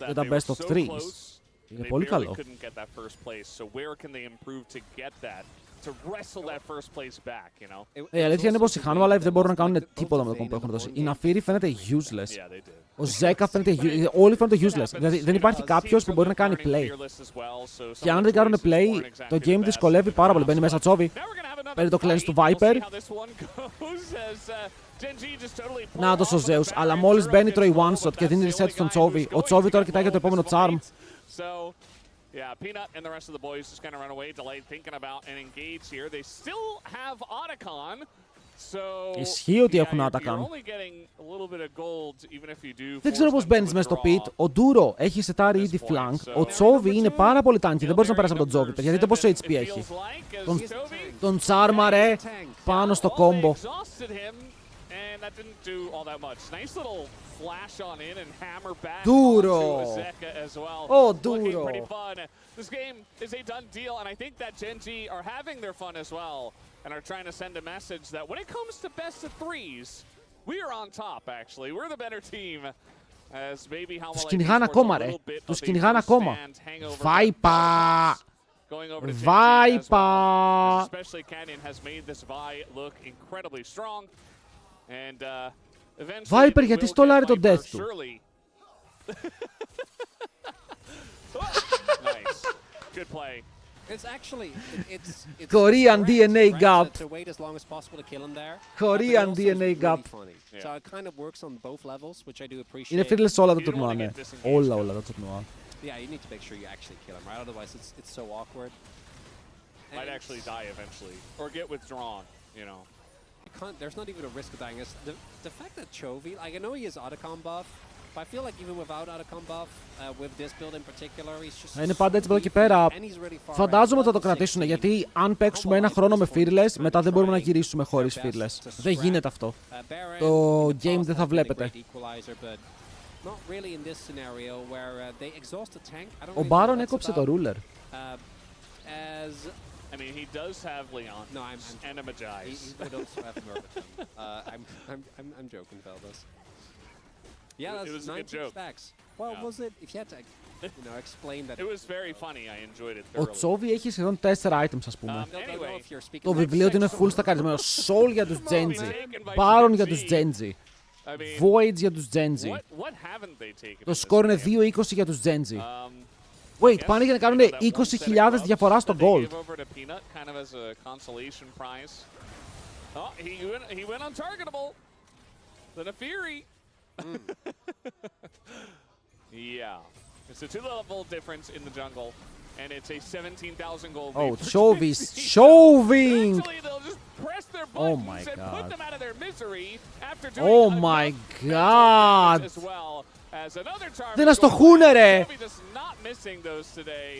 για τα best of 3. Είναι πολύ καλό. Η αλήθεια είναι πως οι Hanwha Live δεν μπορούν να κάνουν τίποτα με το κόμπο που έχουν δώσει. Η Naafiri φαίνεται useless. Ο Zeka φαίνεται useless. Όλοι φαίνονται useless. Δηλαδή δεν υπάρχει κάποιος που μπορεί να κάνει play. Και αν δεν κάνουν play, το game δυσκολεύει πάρα πολύ. Μπαίνει μέσα Chovy. Παίρνει το cleanse του Viper. Νάτος ο Zeus. Αλλά μόλις μπαίνει τρώει one shot και δίνει reset στον Chovy. Ο Chovy τώρα κοιτάει για το επόμενο charm. Yeah, Peanut and the rest of the boys just kind of run away. Delight thinking about and engage here. They still have Otacon. So ισχύει ότι έχουν Otacon. Δεν ξέρω πώς μπαίνεις μέσα στο pit. Ο Duro έχει σετάρει ήδη flank. Ο Chovy είναι πάρα πολύ tanky. Δεν μπορείς να περάσει από τον Chovy. Γιατί δείτε πόσο HP έχει. Τον τσάρμαρε πάνω στο combo. And that didn't do all that much. Nice little flash on in and hammer back Duro. onto Zeka as well. Oh, Looking Duro. pretty fun. This game is a done deal, and I think that Gen G are having their fun as well, and are trying to send a message that when it comes to best of threes, we are on top, actually. We're the better team. As maybe how Τους κυνηγάνε ακόμα, ρε. Τους κυνηγάνε ακόμα. Βάιπα! Βάιπα! Especially Canyon has made this Vi look incredibly strong. And eventually Viper, γιατί στολάρει τον death του. Nice. Good play. It's actually Korean DNA gap. to wait as long as possible to kill him there. Korean DNA gap. So it kind of works on both levels, which I do appreciate. Είναι fearless όλα τα τουρνουά, ναι. Όλα τα τουρνουά. Yeah, you need to make sure you actually kill him, right? Otherwise it's so awkward. Might actually die eventually or get withdrawn, you know. There's not even a risk of dying. The fact that Chovy, like I know he has Otacon buff, but I feel like even without Otacon buff, with this build in particular, he's just. Είναι πάντα έτσι από εδώ και πέρα. Φαντάζομαι ότι θα το κρατήσουν, γιατί αν παίξουμε ένα χρόνο με fearless, μετά δεν μπορούμε να γυρίσουμε χωρίς fearless. Δεν γίνεται αυτό. Το game δεν θα βλέπετε. Ο Baron έκοψε το ruler. I mean, he does have Leon. No, I'm and a Magi's. He would also have Merbiton. I'm joking, fellas. Yeah, that's it was a good 19 joke. stacks. Well, was it? If you had to, explain that. It was very funny. I enjoyed it Ο thoroughly. Chovy έχει σχεδόν 4 items, ας πούμε. Anyway, Το βιβλίο του είναι full στακαρισμένο. Soul για τους Genji. Baron για τους Genji. Void για τους Genji. What haven't they taken? Το σκορ είναι 2-20 για τους Genji. Wait, πάνε για να κάνουν 20.000 διαφορά στο gold. He went untargetable. The Naafiri. Yeah. It's a 2-level difference in the jungle. And it's a 17,000 gold. Oh, Chovy's shoving! Eventually they'll just press their Oh buttons my and put god. them out of their misery after doing Oh enough my mental god. damage as well as another target. Δεν αστοχούνε, ρε! Chovy just not missing those today.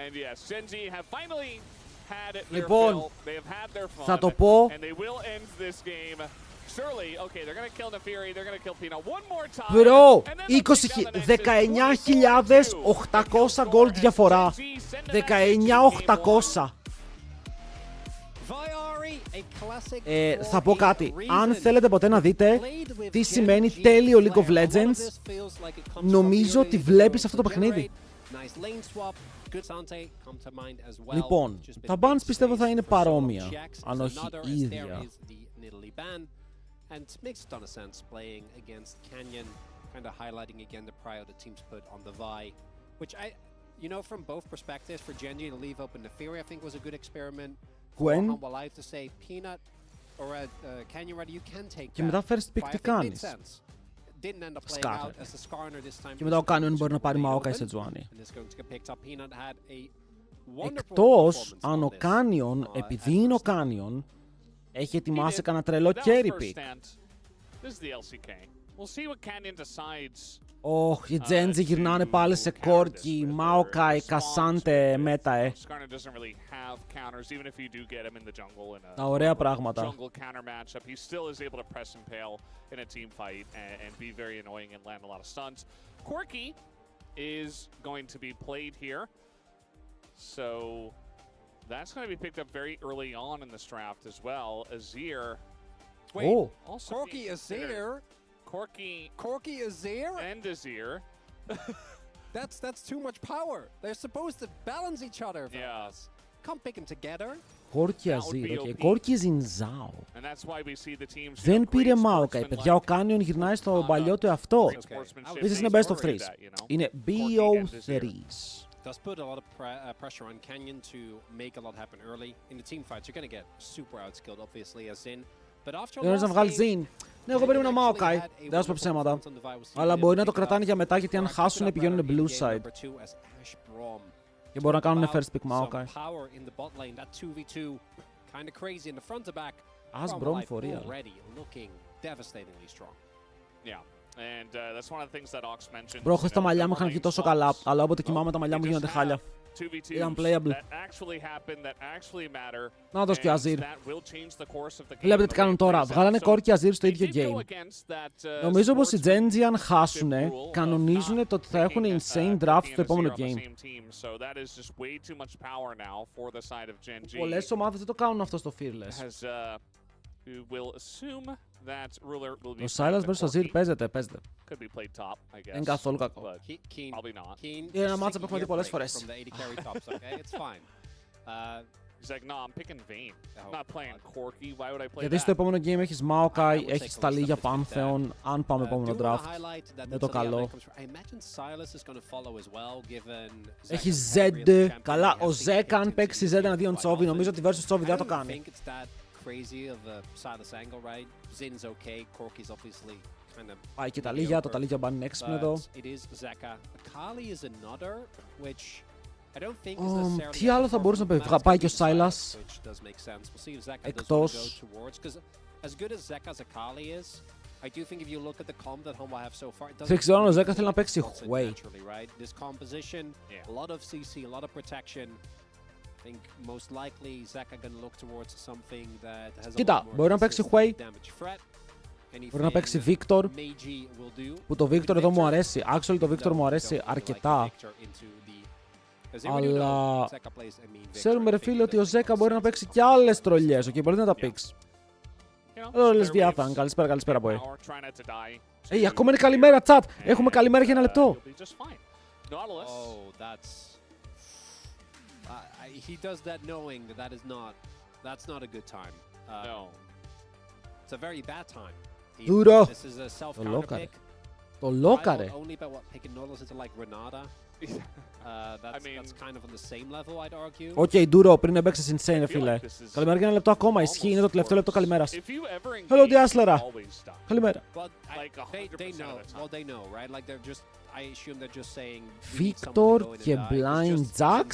And yes, Gen G have finally had their Λοιπόν, fill. They have had their fun. θα το πω. And they will end this game. Surely, okay, they're going to kill Nefiri, they're going to kill Pina one more time. Bro, And then they'll take down the Nexus. 19.800 gold διαφορά. 19.800. Θα πω κάτι. Αν θέλετε ποτέ να δείτε τι σημαίνει τέλειο League of Legends, νομίζω ότι βλέπεις αυτό το παιχνίδι. Λοιπόν, τα bans πιστεύω θα είναι παρόμοια, αν όχι ίδια. And makes a ton of sense playing against Canyon, kind of highlighting again the prior the teams put on the Vi, which from both perspectives, for Genji to leave open Nefiri, I think was a good experiment. Gwen. Well, I have to say, Peanut or Canyon Rider, you can take Και μετά first pick τι κάνεις. Didn't end up playing out as the Skarner this time. Και μετά ο Canyon μπορεί να πάρει Maokai σε Τζουάνι. And it's going to get picked up. Peanut had a wonderful Εκτός performance αν on ο this. Canyon, επειδή είναι ο Canyon, έχει ετοιμάσει κανένα τρελό carry pick. This is the LCK. We'll see what Canyon decides. Οι Genji γυρνάνε πάλι σε Corki, Maokai, Cassante, Meta, Skarner doesn't really have counters, even if you do get him in the jungle in Τα ωραία πράγματα. jungle counter matchup. He still is able to press and pale in a team fight and be very annoying and land a lot of stuns. Corki is going to be played here, so that's going to be picked up very early on in this draft as well. Azir. Wait, also Corki Azir? Corki Azir? and Azir. That's too much power. They're supposed to balance each other. Yeah. Can't pick them together. Corki Azir, okay. Corki is in Zhao. And that's why we see the teams Δεν πήρε Maokai, παιδιά. Ο Canyon γυρνάει στο παλιό του εαυτό. sportsmanship. This is the best of threes. Είναι BO3s. Does put a lot of pressure on Canyon to make a lot happen early. In the team fights, you're going to get super outskilled, obviously, as in. But after Δεν να βγάλει Zin. Ναι, εγώ περίμενα Maokai. Δεν θα σου πω ψέματα. Αλλά μπορεί να το κρατάνε για μετά, γιατί αν χάσουν πηγαίνουν blue side. Και μπορούν να κάνουν first pick Maokai. Ας μπρομ for real. Μπρο, χωρίς τα μαλλιά μου είχαν βγει τόσο καλά, αλλά όποτε κοιμάμαι τα μαλλιά μου γίνονται χάλια. Ήταν playable. Να δώσ' και ο Azir. Βλέπετε τι κάνουν τώρα. Βγάλανε Corki και Azir στο ίδιο game. Νομίζω πως οι Genji αν χάσουνε, κανονίζουν το ότι θα έχουν insane draft στο επόμενο game. Πολλές ομάδες δεν το κάνουν αυτό στο Fearless. Το Silas vs. Azir παίζεται. Είναι καθόλου κακό. Είναι ένα μάτσα που έχουμε δει πολλές φορές. Γιατί στο επόμενο game έχεις Maokai, έχεις τα Λίγια Pantheon, αν πάμε επόμενο draft. Είναι το καλό. Έχεις Zed. Καλά, ο Zek αν παίξει Zed εναντίον Chovy, νομίζω ότι versus Chovy δεν το κάνει. Πάει και τα Λίγια, το τα Λίγια μπάνει έξυπνο εδώ. Τι άλλο θα μπορούσε να πάει και ο Silas εκτός. Δεν ξέρω αν ο Zeka θέλει να παίξει Hui. Κοίτα, μπορεί να παίξει Hui, μπορεί να παίξει Victor, που το Victor εδώ μου αρέσει. Actually το Victor μου αρέσει αρκετά. Αλλά ξέρουμε ρε φίλε ότι ο Zeka μπορεί να παίξει και άλλες τρολιές, okay, μπορεί να τα πήξει. Εδώ λες διάφαν, καλησπέρα boy. Ακόμα είναι καλημέρα chat, έχουμε καλημέρα για ένα λεπτό. He does that knowing that that's not a good time. No. It's a very bad time. Duro. This is a self-counter pick. Το λόκαρε. Only about what pick and noodles into like Renata. That's kind of on the same level, I'd argue. Οκ, Duro, πριν έμπαιξες insane, φίλε. Καλημέρα για ένα λεπτό ακόμα, ισχύει, είναι το τελευταίο λεπτό καλημέρας. Hello, Διάσλερα. Καλημέρα. They know, right? Like they're just, I assume they're just saying Victor και Blind Jax.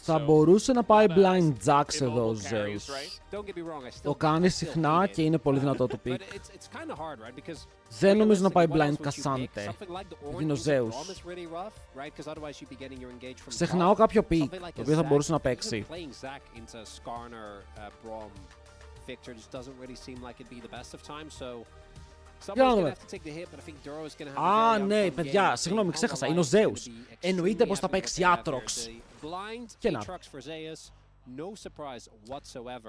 Θα μπορούσε να πάει blind jacks εδώ ο Zeus. Το κάνει συχνά και είναι πολύ δυνατό το pick. Δεν νομίζω να πάει blind Cassante. Είναι ο Zeus. Ξεχνάω κάποιο pick, το οποίο θα μπορούσε να παίξει. Για να δούμε. Α, ναι, παιδιά, συγγνώμη, ξέχασα. Είναι ο Zeus. Εννοείται πως θα παίξει Aatrox. Και να.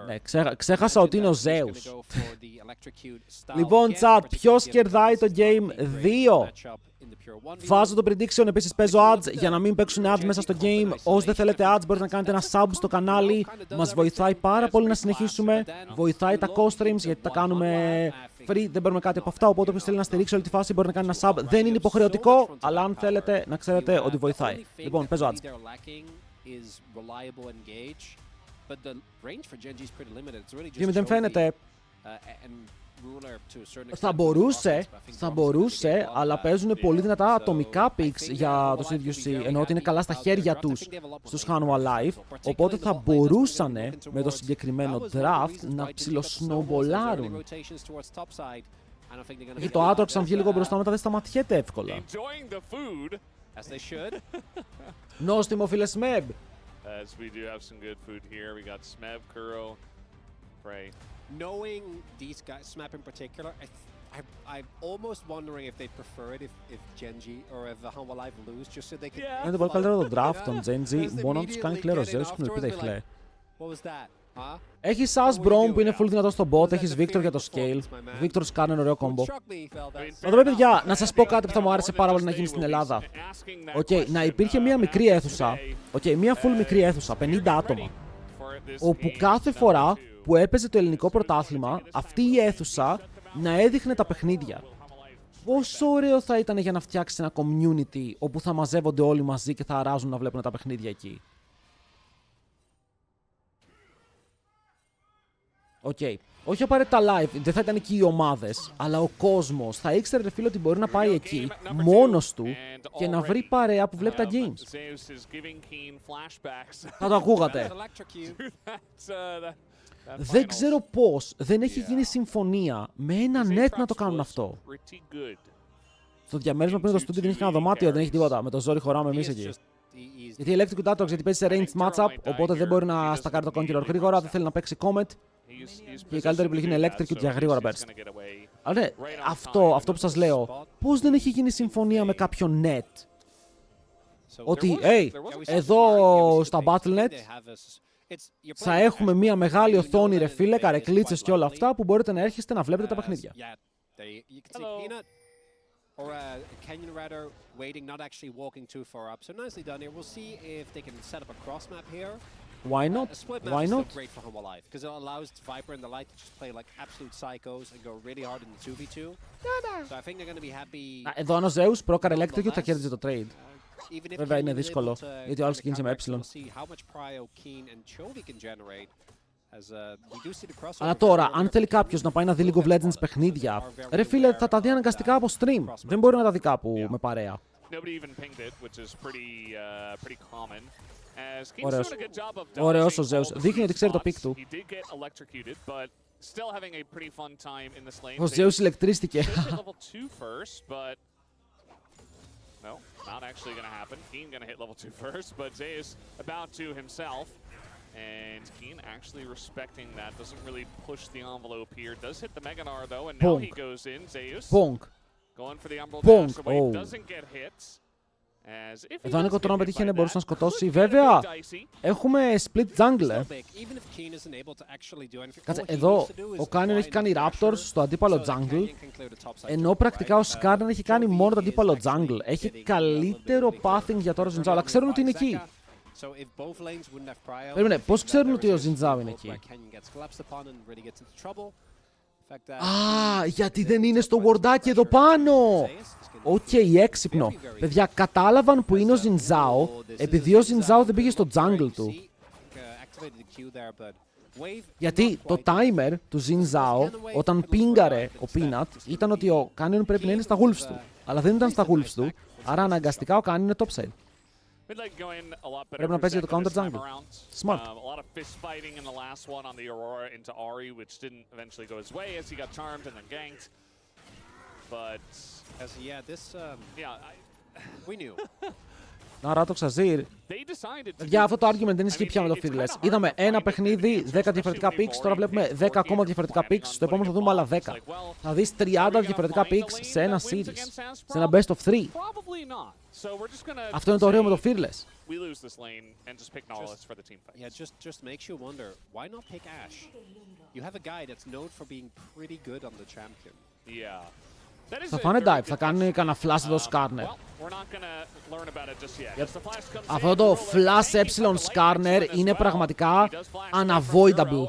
Ναι, ξέχασα ότι είναι ο Zeus. Λοιπόν, chat, ποιος κερδάει το game 2? Βάζω το prediction, επίσης παίζω ads για να μην παίξουν ads μέσα στο game. Όσοι δεν θέλετε ads μπορείτε να κάνετε ένα sub στο κανάλι. Μας βοηθάει πάρα πολύ να συνεχίσουμε. Βοηθάει τα co-streams γιατί τα κάνουμε free, δεν παίρνουμε κάτι από αυτά. Οπότε όποιος θέλει να στηρίξει όλη τη φάση μπορεί να κάνει ένα sub. Δεν είναι υποχρεωτικό, αλλά αν θέλετε να ξέρετε ότι βοηθάει. Λοιπόν, παίζω ads. Και δεν φαίνεται. Θα μπορούσε, αλλά παίζουν πολύ δυνατά ατομικά picks για το CWC, ενώ ότι είναι καλά στα χέρια τους στους Hanwha Live, οπότε θα μπορούσαν με το συγκεκριμένο draft να ψιλοσνόμπολάρουν. Γιατί το Aatrox αν βγει λίγο μπροστά μετά δεν σταματιέται εύκολα. Νόστιμο φίλε Smeb. We do have some good food here. We got Smev, Kuro, Prey. Knowing these guys, Smap in particular, I'm almost wondering if they prefer it if Genji or if Hanwha Live lose, just so they can. Είναι το πολύ καλύτερο το draft των Genji, μόνο να τους κάνει κλαίρο Zeus που την ελπίδα η χλέ. Έχεις Sash Braum που είναι full δυνατό στο bot, έχεις Victor για το scale. Victor κάνει ένα ωραίο combo. Εδώ παιδιά, να σας πω κάτι που θα μου άρεσε πάρα πολύ να γίνει στην Ελλάδα. Να υπήρχε μια μικρή αίθουσα, μια full μικρή αίθουσα, 50 άτομα, όπου κάθε φορά που έπαιζε το ελληνικό πρωτάθλημα, αυτή η αίθουσα να έδειχνε τα παιχνίδια. Πόσο ωραίο θα ήταν για να φτιάξει ένα community όπου θα μαζεύονται όλοι μαζί και θα αράζουν να βλέπουν τα παιχνίδια εκεί. Όχι απαραίτητα live, δεν θα ήταν εκεί οι ομάδες, αλλά ο κόσμος θα ήξερε ρε φίλε ότι μπορεί να πάει εκεί μόνος του και να βρει παρέα που βλέπει τα games. Θα το ακούγατε. Δεν ξέρω πώς δεν έχει γίνει συμφωνία με ένα net να το κάνουν αυτό. Στο διαμέρισμα πριν το στούντιο δεν έχει κανένα δωμάτιο, δεν έχει τίποτα. Με το ζόρι χωράμε εμείς εκεί. Γιατί η Electric Aatrox γιατί παίζει σε ranged matchup, οπότε δεν μπορεί να στακάρει το Conqueror γρήγορα, δεν θέλει να παίξει Comet. Και η καλύτερη επιλογή είναι Electric για γρήγορα burst. Αλλά ναι, αυτό που σας λέω, πώς δεν έχει γίνει συμφωνία με κάποιο net. Ότι, εδώ στα Battle.net θα έχουμε μια μεγάλη οθόνη ρε φίλε, καρεκλίτσες και όλα αυτά που μπορείτε να έρχεστε να βλέπετε τα παιχνίδια. Or Kenyan rather waiting, not actually walking too far up. So nicely done here. We'll see if they can set up a cross map here. Why not? A split map Why is not? still great for Hanwha Live because it allows Viper and the Light to just play like absolute psychos and go really hard in the 2v2. So I think they're going to be happy. Εδώ αν ο Zeus πρόκαρε Electric θα κέρδιζε το trade. Βέβαια είναι δύσκολο, γιατί ο άλλος κίνησε με έψιλον. Αλλά τώρα, αν θέλει κάποιος να πάει να δει League of Legends παιχνίδια, ρε φίλε, θα τα δει αναγκαστικά από stream. Δεν μπορεί να τα δει κάπου με παρέα. Ωραίος ο Zeus. Δείχνει ότι ξέρει το pick του. Ο Zeus ηλεκτρίστηκε. No, not actually going to happen. Keen going to hit level 2 first, but Zeus about to himself. And Keen actually respecting that. Doesn't really push the envelope here. Does hit the Meganar though, and now he goes in. Zeus going for the Umbral dash away. Doesn't get hits. Εδώ αν το να πετύχαινε μπορούσε να σκοτώσει. Βέβαια, έχουμε split jungle. Κάτσε, εδώ ο Κάνιον έχει κάνει Raptors στο αντίπαλο jungle, ενώ πρακτικά ο Skarner έχει κάνει μόνο το αντίπαλο jungle. Έχει καλύτερο pathing για τώρα ο Zinzao, αλλά ξέρουν ότι είναι εκεί. Περίμενε, πώς ξέρουν ότι ο Zinzao είναι εκεί? Γιατί δεν είναι στο wardάκι εδώ πάνω! Έξυπνο. Παιδιά, κατάλαβαν που είναι ο Zinzao, επειδή ο Zinzao δεν πήγε στο jungle του. Γιατί το timer του Xin Zhao, όταν πίνγκαρε ο Peanut, ήταν ότι ο Canyon πρέπει να είναι στα wolves του. Αλλά δεν ήταν στα wolves του, άρα αναγκαστικά ο Canyon είναι topside. Πρέπει να παίζει για το counter jungle. Smart. Άρα το Ξαζίρ. Για αυτό το argument δεν ισχύει πια με το Fearless. Είδαμε ένα παιχνίδι, 10 διαφορετικά picks, τώρα βλέπουμε 10 ακόμα διαφορετικά picks. Στο επόμενο θα δούμε άλλα 10. Θα δεις 30 διαφορετικά picks σε ένα series. Σε ένα best of 3. Αυτό είναι το ωραίο με το Fearless. Just makes you wonder, why not pick Ashe? You have a guy that's known for being pretty good on the champion. Yeah. Θα φάνε dive, θα κάνει κανένα flash εδώ Skarner. Αυτό το flash epsilon Skarner είναι πραγματικά unavoidable.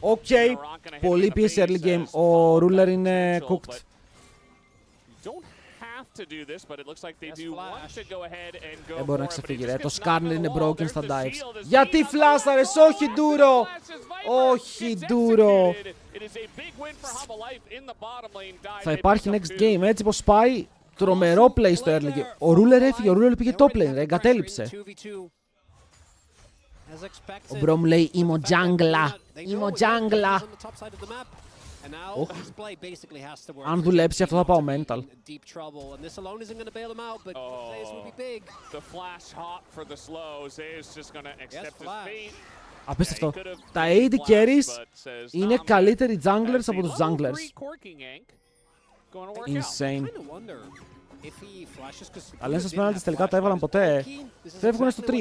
Οκ, πολύ πίεση early game. Ο ruler είναι cooked. Δεν μπορεί να ξεφύγει ρε, το Skarner είναι broken στα dives. Γιατί φλάσαρες, όχι Ντούρο! Όχι Ντούρο! Θα υπάρχει next game, έτσι πως πάει, τρομερό play στο early game. Ο ruler έφυγε, ο ruler πήγε top lane, ρε, εγκατέλειψε. Ο bro μου λέει, είμαι ο jungla, είμαι ο jungla. Αν δουλέψει αυτό θα πάω mental. Απίστευτο. Τα AD carries είναι καλύτεροι junglers από τους junglers. Insane. Αλλά στις penalties τελικά τα έβαλαν ποτέ. Φεύγουνε στο 3.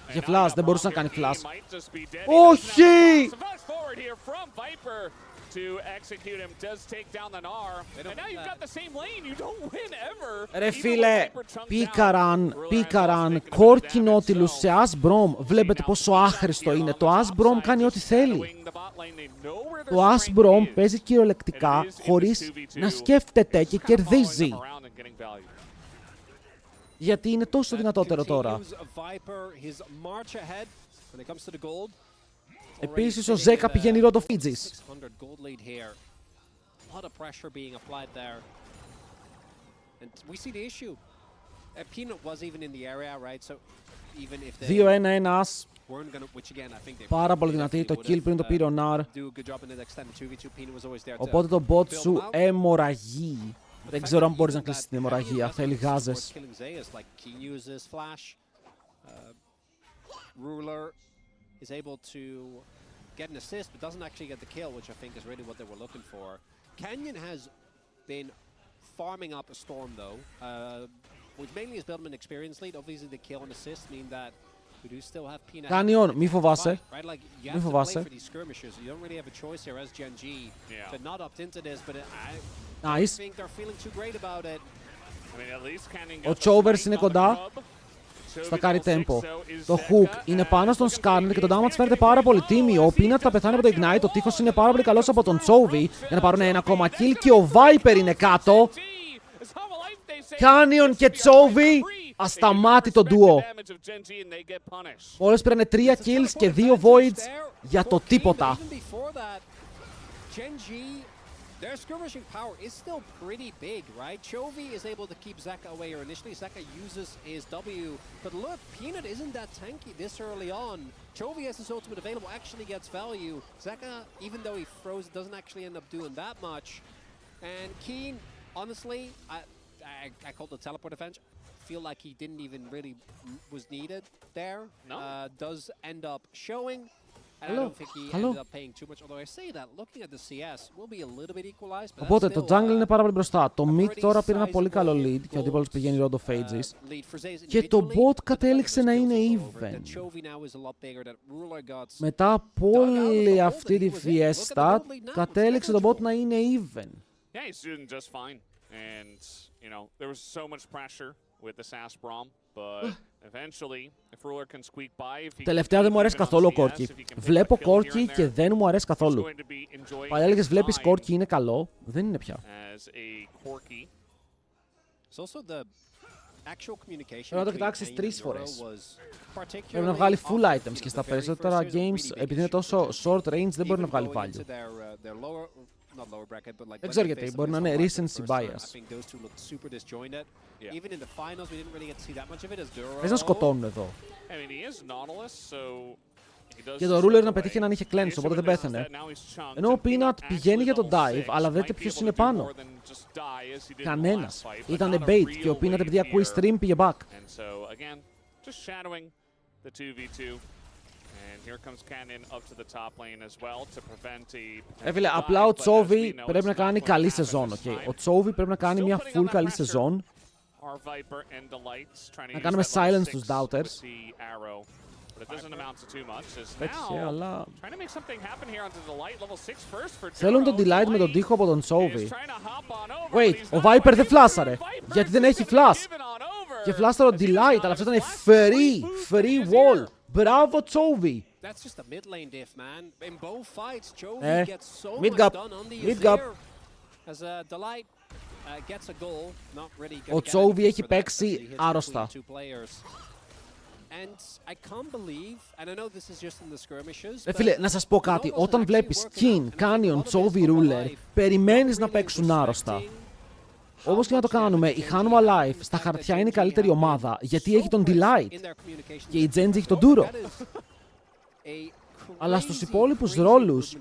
Είχε flash, δεν μπορούσε να κάνει flash. Όχι! Ρε φίλε, πίκαραν Corki Nautilus σε Asbrom. Βλέπετε πόσο άχρηστο είναι. Το Asbrom κάνει ό,τι θέλει. Το Asbrom παίζει κυριολεκτικά χωρίς να σκέφτεται και κερδίζει. Γιατί είναι τόσο δυνατότερο τώρα. Επίσης ο Ζέκα πηγαίνει ρόντο Φίτζης. 2-1-1 as. Πάρα πολύ δυνατή, το kill πριν το πήρε ο Nar. Οπότε το bot σου αιμορραγεί. Δεν ξέρω αν μπορείς να κλείσεις την αιμορραγία, θέλει γάζες. Is able to get an assist, but doesn't actually get the kill, which I think is really what they were looking for. Canyon has been farming up a storm, though, which mainly is built an experience lead. Obviously, the kill and assist mean that we do still have Peanut. Canyon, μη φοβάσαι. Right, like you have to play for these skirmishers. You don't really have a choice here as Gen G to not opt into this, but I think they're feeling too great about it. Ο Chovers είναι κοντά. Στα carry tempo. Το hook είναι πάνω στον Skarner και το damage φαίνεται πάρα πολύ τίμιο. Ο Peanut θα πεθάνει από το ignite. Ο τείχος είναι πάρα πολύ καλός από τον Chovy για να πάρουν ένα ακόμα kill και ο Viper είναι κάτω. Canyon και Chovy, ασταμάτητο duo. Όλες πήρανε 3 kills και 2 voids για το τίποτα. Their skirmishing power is still pretty big, right? Chovy is able to keep Zeka away, or initially Zeka uses his W. But look, Peanut isn't that tanky this early on. Chovy has his ultimate available, actually gets value. Zeka, even though he froze, doesn't actually end up doing that much. And Keen, honestly, I called the teleport defense. Feel like he didn't even really was needed there. No. Does end up showing. And I don't think he ended up paying too much, although I say that looking at the CS will be a little bit equalized. Οπότε το jungle είναι πάρα πολύ μπροστά. Το mid τώρα πήρε ένα πολύ καλό lead και ο αντίπαλος πηγαίνει ρόντο Phages. Και το bot κατέληξε να είναι even. Μετά από όλη αυτή τη fiesta, κατέληξε το bot να είναι even. Yeah, he's doing just fine. And, you know, there was so much pressure with the SAS Brom, but eventually, if Ruler can squeak by... Τελευταία δεν μου αρέσει καθόλου ο Corki. Βλέπω Corki και δεν μου αρέσει καθόλου. Παλιά έλεγες βλέπεις Corki είναι καλό, δεν είναι πια. It's also the Πρέπει να το κοιτάξεις 3 φορές. Πρέπει να βγάλει full items και στα περισσότερα games, επειδή είναι τόσο short range, δεν μπορεί να βγάλει value. Δεν ξέρω γιατί, μπορεί να είναι recency bias. Πες να σκοτώνουν εδώ. Και το ruler να πετύχει έναν είχε cleanse, οπότε δεν πέθανε. Ενώ ο Peanut πηγαίνει για το dive, αλλά δείτε ποιος είναι πάνω. Κανένας. Ήτανε bait και ο Peanut επειδή ακούει stream πήγε back. Έφυλε, απλά ο Τσόβι πρέπει να κάνει καλή σεζόν, okay. Ο Τσόβι πρέπει να κάνει μια full καλή σεζόν. Να κάνουμε silence στους doubters. Πέτυχε, αλλά... Θέλουν τον delight με τον τοίχο από τον Τσόβι. Wait, ο Viper δεν φλάσαρε. Γιατί δεν έχει flash. Και φλάσαρε τον delight, αλλά αυτό ήταν free wall. Μπράβο Τσόβι. Mid gap. Ο Τσόβι έχει παίξει άρρωστα. Φίλε, να σας πω κάτι. Όταν βλέπεις King, Canyon, Τσόβι, Ruler, περιμένεις να παίξουν άρρωστα. Όπως και να το κάνουμε, η Hanwha Life στα χαρτιά είναι η καλύτερη ομάδα, γιατί έχει τον Delight και η Genji έχει τον Duro. Αλλά στους υπόλοιπους ρόλους,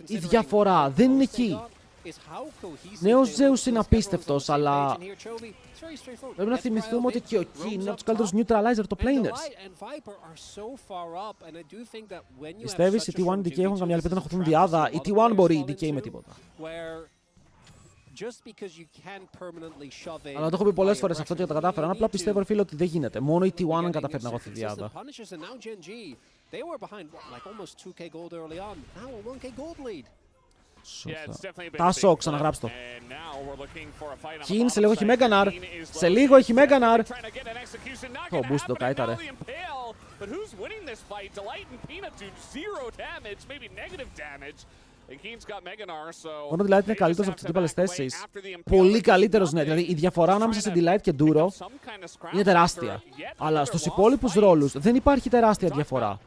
η διαφορά δεν είναι εκεί. Ναι, ο Zeus είναι απίστευτος, αλλά πρέπει να θυμηθούμε ότι και ο King είναι από τους καλύτερους neutralizer το planers. Πιστεύεις οι T1 DK έχουν καμιά ελπίδα να χωθούν διάδα? Η T1 μπορεί, DK με τίποτα. Αλλά το έχω πει πολλές φορές αυτό και τα κατάφεραν. Απλά πιστεύω, φίλε, ότι δεν γίνεται. Μόνο η T1 καταφέρει να χωθεί διάδα. Τάσο, ξαναγράψ' το. Κιν, σε λίγο έχει Μέγαναρ. Σε λίγο έχει Μέγαναρ. Το boost το καίταρε. Μόνο Delight είναι καλύτερος από τις αντίπαλες θέσεις. Πολύ καλύτερος, ναι. Δηλαδή η διαφορά ανάμεσα σε Delight και Duro είναι τεράστια. Αλλά στους υπόλοιπους ρόλους δεν υπάρχει τεράστια διαφορά.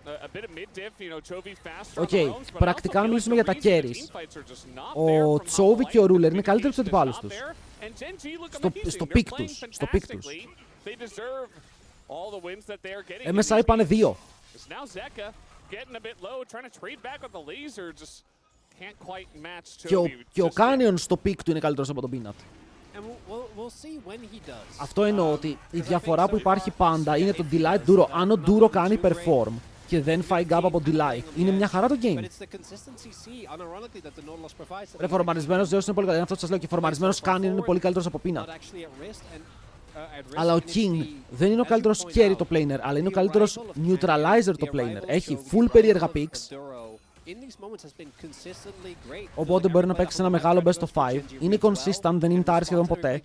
Οκ, πρακτικά να μιλήσουμε για τα carries. Ο Τσόβι και ο Ruler είναι καλύτεροι από τους αντιπάλους τους. Στο πικ τους. MSI πάνε 2. Και ο Canyon στο πικ του είναι καλύτερος από τον Peanut. Αυτό εννοώ ότι η διαφορά που υπάρχει πάντα είναι το Delight Duro. Αν ο Duro κάνει perform και δεν φάει gap από Delight, είναι μια χαρά το game. Ρε, φορμαρισμένος Zeus είναι πολύ καλύτερος. Αυτό σας λέω, και φορμαρισμένος Canyon είναι πολύ καλύτερος από Peanut. Αλλά ο King δεν είναι ο καλύτερος carry το planer, αλλά είναι ο καλύτερος neutralizer το planer. Έχει full περίεργα picks. Οπότε μπορεί να παίξει ένα μεγάλο best of 5. Είναι consistent, δεν είναι τάρι σχεδόν ποτέ.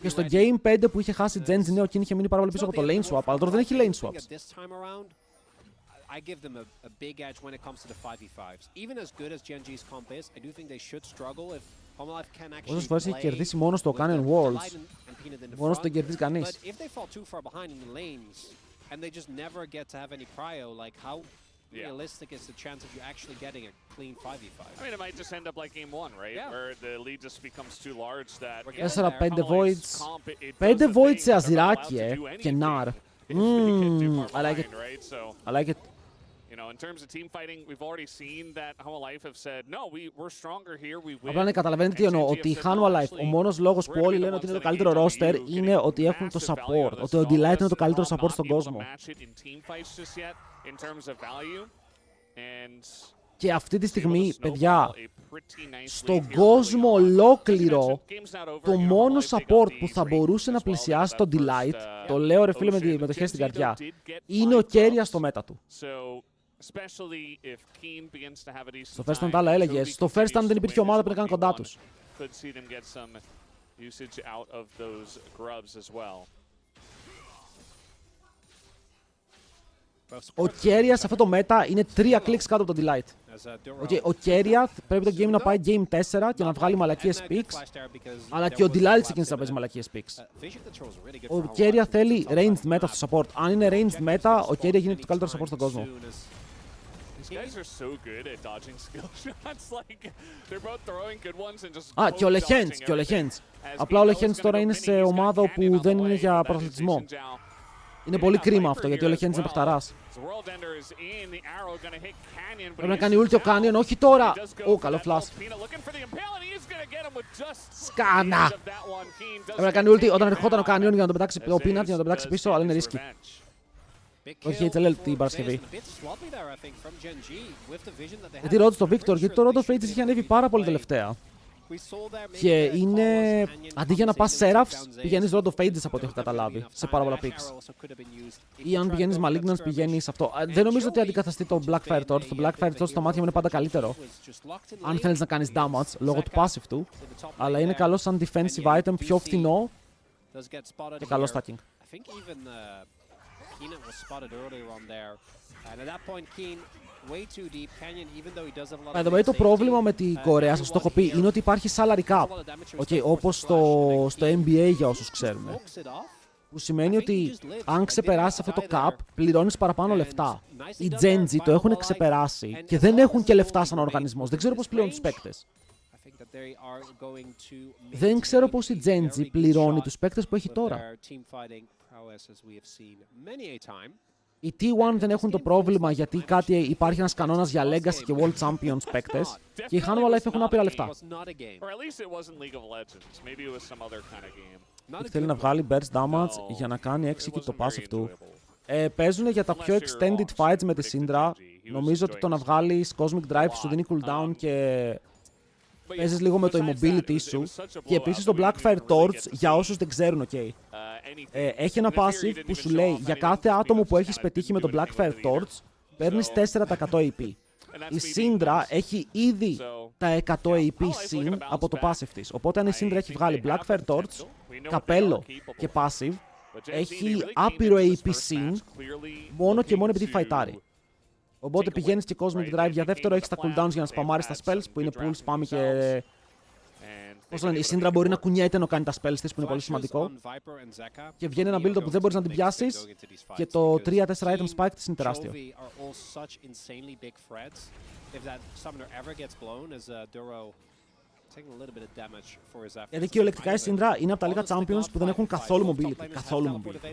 Και στο game 5 που είχε χάσει Genji, ναι, ο King είχε μείνει πάρα πολύ πίσω από το lane swap, αλλά τώρα δεν έχει lane swaps. Όσες φορές έχει κερδίσει μόνο στο Canyon Worlds, μόνο στο δεν κερδίζει κανείς. And they just never get to have any prio, like how realistic is the chance of you actually getting a clean 5v5? I mean, it might just end up like game 1, right? Yeah. Where the lead just becomes too large that... 4-5 voids. 5 voids σε αζιράκι, και ναρ. I like it. I like it. In terms of team fighting, we've already seen that Hanwha Life have said, no, we're stronger here, we win. Απλά καταλαβαίνετε τι εννοώ, ότι η Hanwha Life, ο μόνος λόγος που όλοι λένε ότι είναι το καλύτερο roster είναι ότι έχουν το support, ότι ο Delight είναι το καλύτερο support στον κόσμο. Και αυτή τη στιγμή, παιδιά, στον κόσμο ολόκληρο, το μόνο support που θα μπορούσε να πλησιάσει τον Delight, το λέω ρε φίλε με το χέρι στην καρδιά, είναι ο Keria στο μέτα του. Στο first stand άλλα έλεγες. Στο first stand δεν υπήρχε ομάδα που να κάνει κοντά τους. Ο Keria σε αυτό το μέτα είναι 3 clicks κάτω από τον Delight. Ο Keria πρέπει το game να πάει game 4 και να βγάλει μαλακίες picks, αλλά και ο Delilah ξεκίνησε να παίζει μαλακίες picks. Ο Keria θέλει ranged meta στο support. Αν είναι ranged meta, ο Keria γίνεται το καλύτερο support στον κόσμο. Α, και ο Lehens. Απλά ο Lehens τώρα είναι σε ομάδα που δεν είναι για πρωταθλητισμό. Είναι πολύ κρίμα αυτό, γιατί ο Lehens είναι παιχταράς. Πρέπει να κάνει ulti ο Canyon, όχι τώρα! Ω, καλό flash. Σκάνα! Πρέπει να κάνει ulti όταν ερχόταν ο Canyon για να τον πετάξει, ο Peanut για να τον πετάξει πίσω, αλλά είναι risky. Όχι HLL την Παρασκευή. Γιατί ρώτησε το Victor, γιατί το Road of Ages είχε ανέβει πάρα πολύ τελευταία. Και είναι. Αντί για να πας Seraphs, πηγαίνεις Road of Ages από ό,τι έχω καταλάβει. Σε πάρα πολλά picks. Ή αν πηγαίνεις Malignance, πηγαίνεις αυτό. Δεν νομίζω ότι αντικαταστεί το Blackfire Torch. Το Blackfire Torch στο μάτι μου είναι πάντα καλύτερο. Αν θέλεις να κάνεις damage λόγω του passive του. Αλλά είναι καλό σαν defensive item, πιο φθηνό και καλό stacking. Keenan was spotted earlier on there, and at that point Keen way too deep. Canyon, even though he does have a lot of Εδώ το πρόβλημα με την Κορέα, σας το έχω πει, είναι ότι υπάρχει salary cap. Όπως στο NBA για όσους ξέρουμε. Που σημαίνει ότι αν ξεπεράσεις αυτό το cap, πληρώνεις παραπάνω λεφτά. Οι Genji το έχουν ξεπεράσει και δεν έχουν και λεφτά σαν οργανισμός. Δεν ξέρω πώς πληρώνουν τους παίκτες. Δεν ξέρω πώς η Genji πληρώνει τους παίκτες που έχει τώρα. Οι T1 δεν έχουν το πρόβλημα γιατί υπάρχει ένας κανόνας για Legacy και World Champions παίκτες και οι Hanwha Life έχουν άπειρα λεφτά. Θέλει να βγάλει burst damage για να κάνει execute το passive του. Παίζουν για τα πιο extended fights με τη Syndra. Νομίζω ότι το να βγάλεις Cosmic Drive σου δίνει cooldown και παίζεις λίγο με το immobility σου. Και επίσης το Blackfire Torch, για όσους δεν ξέρουν, έχει ένα passive που σου λέει για κάθε άτομο που έχεις πετύχει με το Blackfire Torch, παίρνεις 4% AP. Η Syndra έχει ήδη τα 100 AP συν από το passive της. Οπότε αν η Syndra έχει βγάλει Blackfire Torch, καπέλο και passive, έχει άπειρο AP συν μόνο και μόνο επειδή φαϊτάρει. Οπότε πηγαίνεις και Cosmic Drive για δεύτερο, έχεις τα cooldowns για να σπαμάρεις τα spells που είναι pull, spam και... Πώς λένε, η Syndra μπορεί να κουνιέται να κάνει τα spells της που είναι πολύ σημαντικό. Και βγαίνει ένα build που δεν μπορείς να την πιάσεις και το 3-4 item spike της είναι τεράστιο. Γιατί κυριολεκτικά η Syndra είναι από τα λίγα champions που δεν έχουν καθόλου mobility. Καθόλου mobility.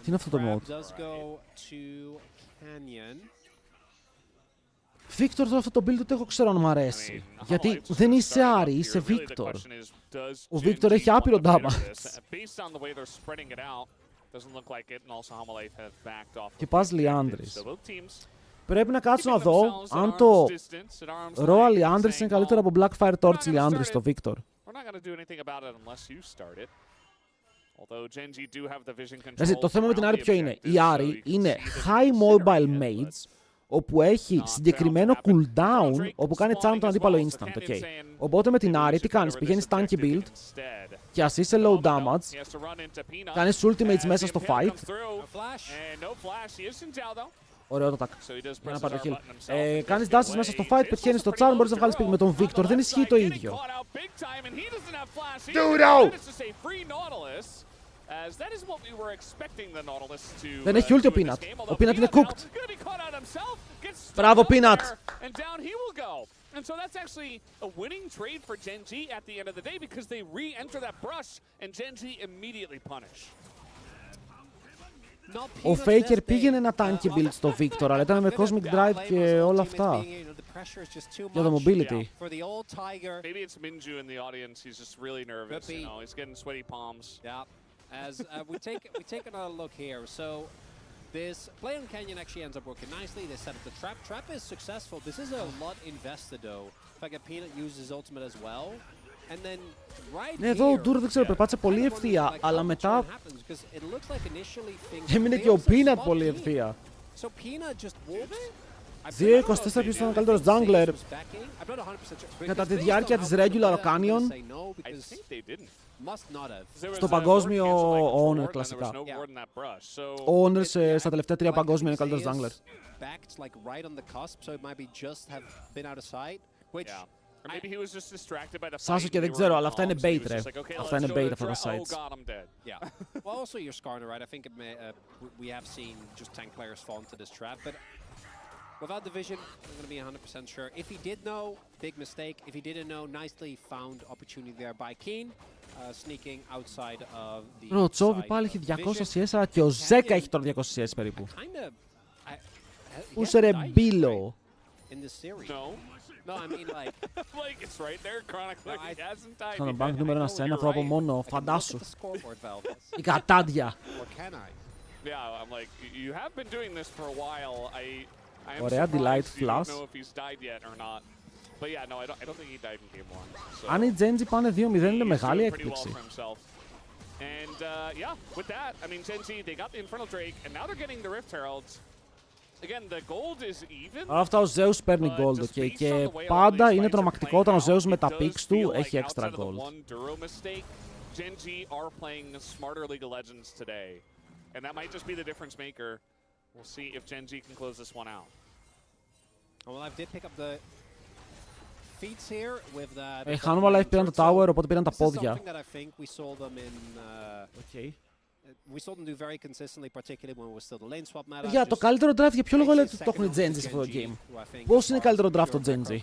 Τι είναι αυτό το mode? Victor, τώρα αυτό το build το έχω ξέρω αν μου αρέσει. Γιατί δεν είσαι Άρη, είσαι Victor. Ο Victor έχει άπειρο damage. Και πας Liandris. Πρέπει να κάτσω να δω αν το Royal Liandris είναι καλύτερο από Blackfire Torch Liandris στο Victor. Το θέμα με την Άρη ποιο είναι? Η Άρη είναι high mobile mage, όπου έχει συγκεκριμένο cooldown, όπου κάνει charm τον αντίπαλο instant, okay. Οπότε με την Άρη τι κάνεις? Πηγαίνεις tanky build και ας είσαι low damage, κάνεις ultimates μέσα στο fight. Ωραίο το tag. Για να πάρει το heal. Κάνεις dashes μέσα στο fight, πετυχαίνεις το charm, μπορείς να βγάλεις με τον Victor. Δεν ισχύει το ίδιο. Δεν έχει ulti ο Peanut. Ο Peanut είναι cooked. Μπράβο Peanut. And so that's actually a winning trade for Genji at the end of the day because they re-enter that brush and Genji immediately punish. Ο Faker πήγαινε ένα tanky build στο Victor, αλλά ήταν με Cosmic Drive και όλα αυτά. Για το mobility. Maybe it's Minju in the audience, he's just really nervous, you know, he's getting sweaty palms. Yeah, as we take another look here, so this play on Canyon actually ends up working nicely. They set up the trap. Trap is successful. This is a lot invested though. In fact, Peanut uses ultimate as well. And then right ναι, εδώ ο Ντούρο δεν ξέρω, περπάτησε πολύ ευθεία, αλλά μετά έμεινε και ο Peanut πολύ ευθεία. So Peanut just walks. 2-24 ποιος ήταν ο καλύτερος jungler κατά τη διάρκεια της regular Canyon στο παγκόσμιο Owner κλασικά. Ο Owner στα τελευταία 3 παγκόσμια είναι ο καλύτερος jungler. Σάσο και δεν ξέρω, αλλά αυτά είναι bait, ρε. Αυτά είναι bait αυτά τα sites. Well, also your Skarner, right? I think we have seen just tank players fall into this trap, but without the vision, I'm going to be 100% sure. If he did know, big mistake. If he didn't know, nicely found opportunity there by Keen, sneaking outside of the. Ο Τσόβι πάλι έχει 200 CS, αλλά και ο Ζέκα έχει τώρα 200 CS περίπου. Πούσε ρε μπίλο. No, I mean like it's right there chronically. He hasn't died. Στον bank νούμερο 1 σε ένα αυτό από μόνο, φαντάσου. Η κατάντια. Yeah, I'm like, you have been doing this for a while. I am Ωραία, Delight surprised you Flash. don't know if he's died yet or not. But yeah, no, I don't think he died in game 1. So Αν οι Genji πάνε 2-0 είναι μεγάλη pretty well έκπληξη. for himself. And yeah, with that, I mean, Gen Z, they got the Infernal Drake, and now they're getting the Rift Heralds. Again, the gold is even. Αλλά αυτά ο Zeus παίρνει gold, okay, και πάντα είναι τρομακτικό όταν ο Zeus με τα picks του έχει extra gold. Gen Z are playing smarter League of Legends today, and that might just be the difference maker. We'll see if Gen Z can close this one out. Well, I did pick up the feats here with that. Οι Hanwha Life πήραν το tower, οπότε πήραν τα πόδια. Okay. We saw them do very consistently, particularly when it was still the lane swap meta. Για το καλύτερο draft, για ποιο λόγο λέτε ότι το έχουν οι Genji σε αυτό το game? Πώς είναι καλύτερο draft το Genji?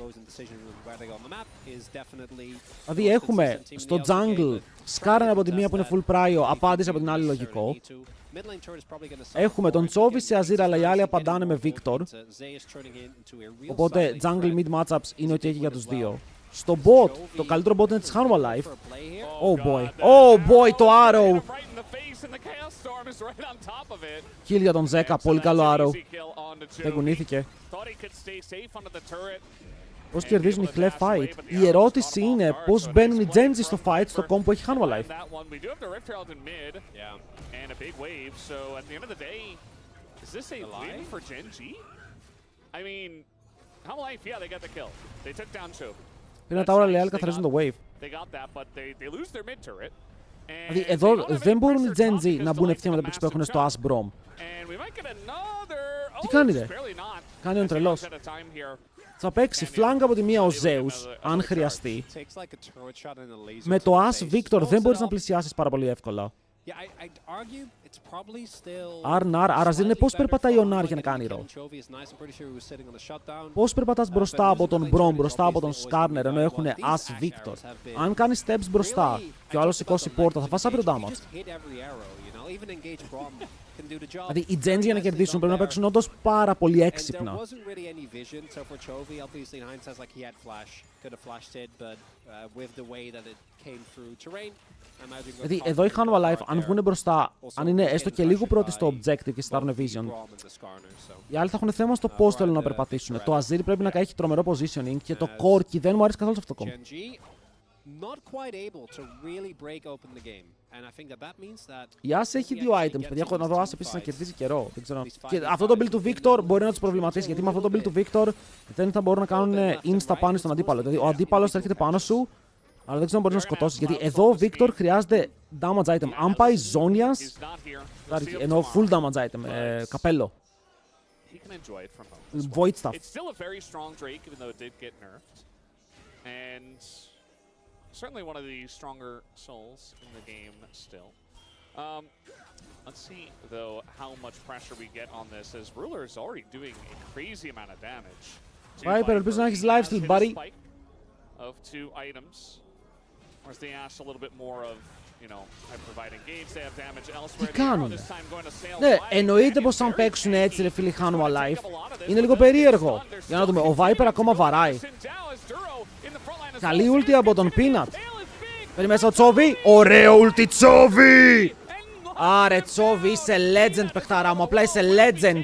Δηλαδή έχουμε στο jungle Σκάρεν από τη μία που είναι full prio, απάντησε από την άλλη λογικό. Έχουμε τον Τσόβι σε Azir, αλλά οι άλλοι απαντάνε με Victor. Οπότε jungle mid matchups είναι ok για τους δύο. Στο bot, το καλύτερο bot είναι της Hanwha Life. Oh boy, oh boy, το arrow! Kill για τον Ζέκα, πολύ καλό arrow. Δεν κουνήθηκε. Πώς κερδίζουν οι Clef fight? Η ερώτηση είναι πώς μπαίνουν οι Genji στο fight στο comp που έχει Hanwha Life. Πήραν τα ώρα Leal, καθαρίζουν το wave. Δηλαδή εδώ δεν μπορούν οι Genji να μπουν ευθεία με τα picks που έχουν στο Ash Brom. Τι κάνει ρε? Κάνει ο τρελός. Θα παίξει flank από τη μία ο Zeus, αν χρειαστεί. Με το Ash Victor δεν μπορείς να πλησιάσεις πάρα πολύ εύκολα. Αρνάρ, άρα είναι πώς περπατάει ο Νάρ για να κάνει ρο. Πώς περπατάς μπροστά από τον Brom, μπροστά από τον Skarner, ενώ έχουν Ash Victor. Αν κάνει steps μπροστά και ο άλλος σηκώσει πόρτα, θα φας άπειρο damage. Δηλαδή οι Genji για να κερδίσουν πρέπει να παίξουν όντως πάρα πολύ έξυπνα. Δηλαδή εδώ η Hanwha Life, αν βγουν μπροστά, αν είναι έστω και λίγο πρώτοι στο objective και στάρουν vision, οι άλλοι θα έχουν θέμα στο πώς θέλουν να περπατήσουν. Το Azir πρέπει να έχει τρομερό positioning και το Corki δεν μου αρέσει καθόλου σε αυτό το κόμμα. Η Ashe έχει 2 items, παιδιά, έχω να δω Ashe επίσης να κερδίζει καιρό. Δεν ξέρω. Και αυτό το build του Victor μπορεί να τους προβληματίσει, γιατί με αυτό το build του Victor δεν θα μπορούν να κάνουν insta πάνω στον αντίπαλο. Δηλαδή ο αντίπαλος θα έρχεται πάνω σου, αλλά δεν ξέρω αν μπορείς να σκοτώσεις. Γιατί εδώ ο Victor χρειάζεται damage item. Αν πάει Zonias, εννοώ full damage item, καπέλο. Void stuff. Certainly one of the stronger souls in the game still. Let's see, though, how much pressure we get on this, as Ruler is already doing a crazy amount of damage. Viper, ελπίζω να έχεις lifesteal, buddy. Of 2 items. Whereas the Ashe a little bit more of, you know, provide engage, they have damage elsewhere. Τι κάνουνε? Ναι, εννοείται πως αν παίξουν έτσι, ρε φίλοι, Hanwha Life, είναι λίγο περίεργο. Για να δούμε, ο Viper ακόμα βαράει. Καλή ulti από τον Peanut. Παίρνει μέσα ο Τσόβι. Ωραίο ulti Τσόβι! Άρε Τσόβι, είσαι legend παιχταρά μου, απλά είσαι legend.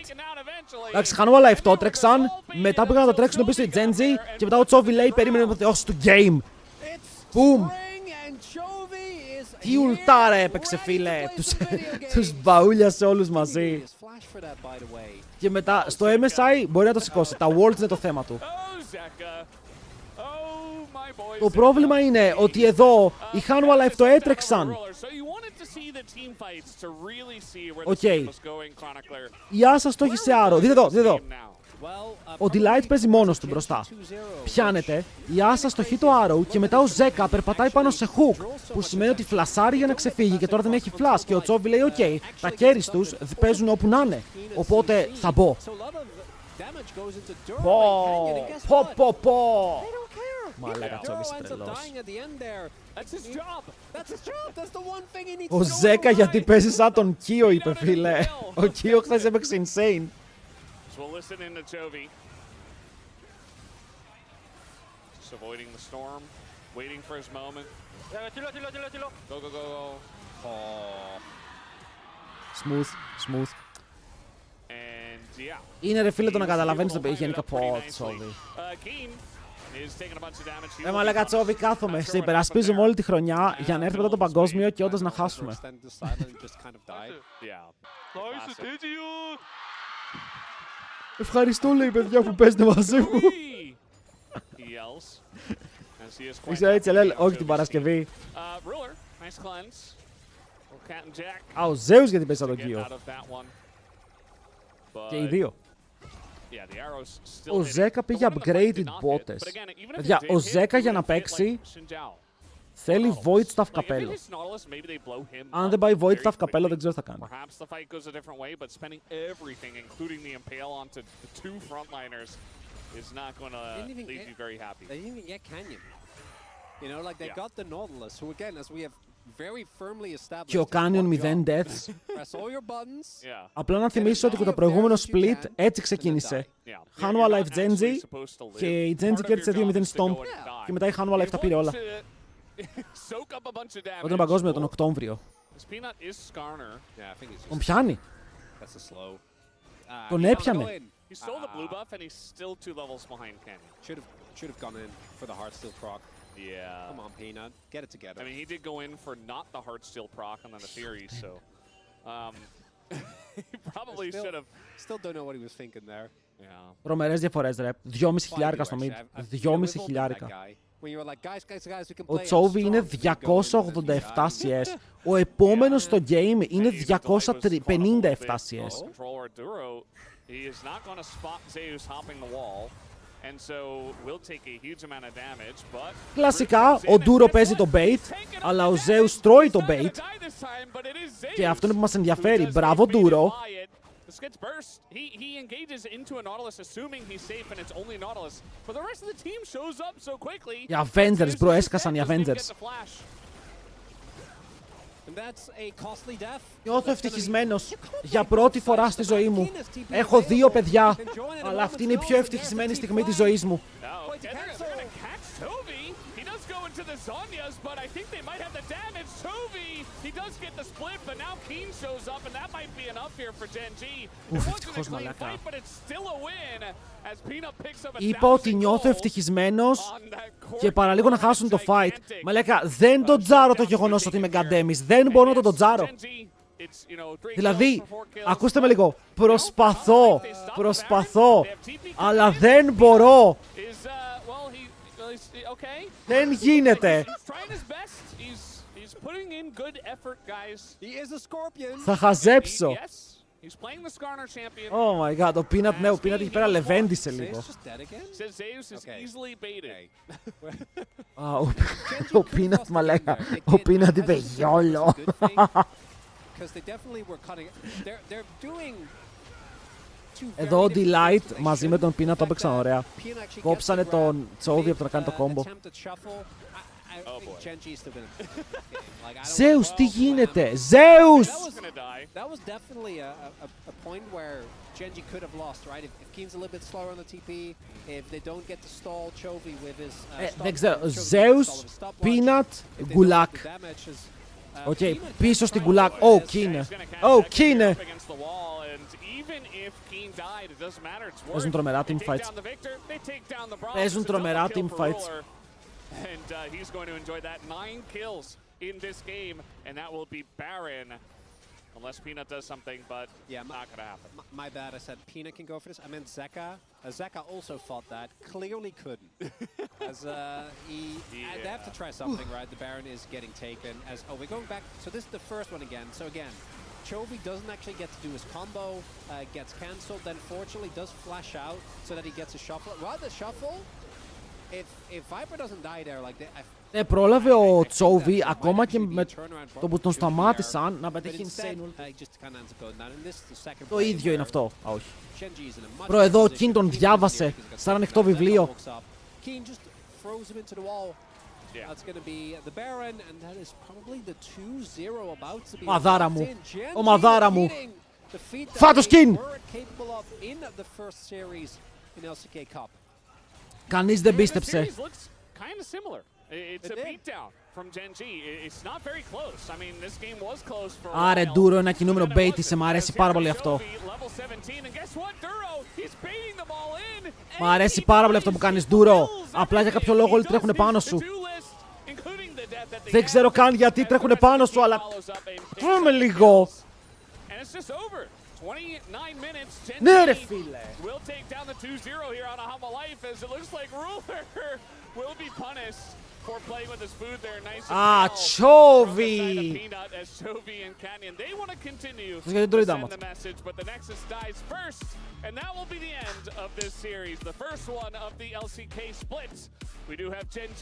Εντάξει, Hanwha Life το τρέξαν, μετά πήγαν να το τρέξουν πίσω οι Genji και μετά ο Τσόβι λέει περίμενε το θεός του game. Boom! Τι ουλτάρα έπαιξε, φίλε. Τους μπαούλιασε όλους μαζί. Και μετά στο MSI μπορεί να το σηκώσει. Τα Worlds είναι το θέμα του. Το πρόβλημα είναι ότι εδώ οι Hanwha Life το έτρεξαν. Οκ. Η Asa το έχει σε άρο. Δείτε εδώ. Ο Delight παίζει μόνος του μπροστά. Πιάνεται, η Asa στοχεί το Arrow και μετά ο Ζέκα περπατάει πάνω σε hook. Που σημαίνει ότι φλασάρει για να ξεφύγει και τώρα δεν έχει flash. Και ο Τσόβι λέει: OK, τα carries τους παίζουν όπου να είναι. Οπότε θα μπω. Πω. Μαλάκα, Τσόβι είσαι τρελός. Ο Ζέκα γιατί παίζει σαν τον Κίο, είπε, φίλε. Ο Κίο χθες έπαιξε insane. So we'll listen in to Chovy. Just avoiding the storm, waiting for his moment. Go. Oh. Smooth. And yeah. Είναι ρε φίλε το να καταλαβαίνεις το γενικά πω, Τσόβι. Μαλάκα, Τσόβι, κάθομαι. Σε υπερασπίζουμε όλη τη χρονιά για να έρθει μετά το παγκόσμιο και όντως να χάσουμε. Ευχαριστώ, λέει, παιδιά, που παίζετε μαζί μου. Είσαι έτσι, λέει, όχι την Παρασκευή. Α, ο Ζέους γιατί παίζει σαν τον Κίο. Και οι δύο. Ο Ζέκα πήγε upgraded μπότες. Παιδιά, ο Ζέκα για να παίξει θέλει void staff καπέλο. Αν δεν πάει void staff καπέλο δεν ξέρω τι θα κάνει. Και ο Canyon 0 deaths. Απλά να θυμίσω ότι το προηγούμενο split έτσι ξεκίνησε. Hanwha Life Genji και η Genji κέρδισε 2-0 Stomp. Και μετά η Hanwha Life τα πήρε όλα. Όταν είναι παγκόσμιο τον Οκτώβριο. Τον πιάνει. Τον έπιανε. Yeah. Come on, Peanut. Get it together. I mean, he did go in for not the Heartsteel proc and then the Fury, so he probably should have. Still don't know what he was thinking there. Yeah. Τρομερές διαφορές, ρε. 2.500 στο mid. 2.500. Ο Τσόβι είναι 287 CS. Ο επόμενος στο game είναι 257 CS. Κλασικά, ο Ντούρο παίζει το bait, αλλά ο Zeus τρώει το bait. Και αυτό είναι που μας ενδιαφέρει. Μπράβο, Ντούρο. Οι Avengers, bro, έσκασαν οι Avengers. Νιώθω ευτυχισμένος για πρώτη φορά στη ζωή μου. Έχω 2 παιδιά, αλλά αυτή είναι η πιο ευτυχισμένη στιγμή της ζωής μου. Ουφ, ευτυχώς, μαλάκα. Είπα ότι νιώθω ευτυχισμένος και παραλίγο να χάσουν το fight. Μαλάκα, δεν το τζάρω το γεγονός ότι είμαι γκαντέμις. Δεν μπορώ να το τζάρω. Δηλαδή, ακούστε με λίγο. Προσπαθώ. Αλλά δεν μπορώ. Δεν γίνεται. Θα χαζέψω. Oh my god, ο Peanut, ναι, ο Peanut εκεί πέρα λεβέντισε λίγο. Ο Peanut, μαλάκα, ο Peanut είπε γιόλο. Εδώ ο Delight μαζί με τον Peanut το έπαιξαν ωραία. Κόψανε τον Τσόβι από το να κάνει το κόμπο. Zeus, τι γίνεται! Zeus! Δεν ξέρω. Zeus, Peanut, Gulak. Οκ, πίσω στην Gulak. Kine. Παίζουν τρομερά teamfights. And he's going to enjoy that. 9 kills in this game, and that will be Baron. Unless Peanut does something, but yeah, not going to happen. My bad, I said Peanut can go for this. I meant Zeka. Zeka also thought that. Clearly couldn't. As they have to try something, right? The Baron is getting taken. We're going back. So this is the first one again. So again, Chovy doesn't actually get to do his combo, gets cancelled, then fortunately does flash out so that he gets a shuffle. Well, the shuffle, if Viper doesn't die there, like Ναι, πρόλαβε ο Τσόβι ακόμα και με το που τον σταμάτησαν να πετύχει insane. Το ίδιο είναι αυτό. Α, όχι. Προ εδώ, ο Κιν τον διάβασε σαν ανοιχτό βιβλίο. Μαδάρα μου. Ο μαδάρα μου. Φάτος Κιν! Κανείς δεν πίστεψε. It's a beatdown from Geng. It's not very close. I mean, this game was close for a while. Άρε, Ντούρο, ένα κινούμενο μπέιτησε. Μ' αρέσει πάρα πολύ αυτό. Μ' αρέσει πάρα πολύ αυτό που κάνεις, Ντούρο. Απλά για κάποιο λόγο όλοι τρέχουν πάνω σου. Δεν ξέρω καν γιατί τρέχουν πάνω σου, αλλά τρώμε λίγο. Ναι, ρε φίλε. Α, Chovy! Γιατί το είδαμε. And that will be the end of this series, the first one of the LCK splits. We do have Geng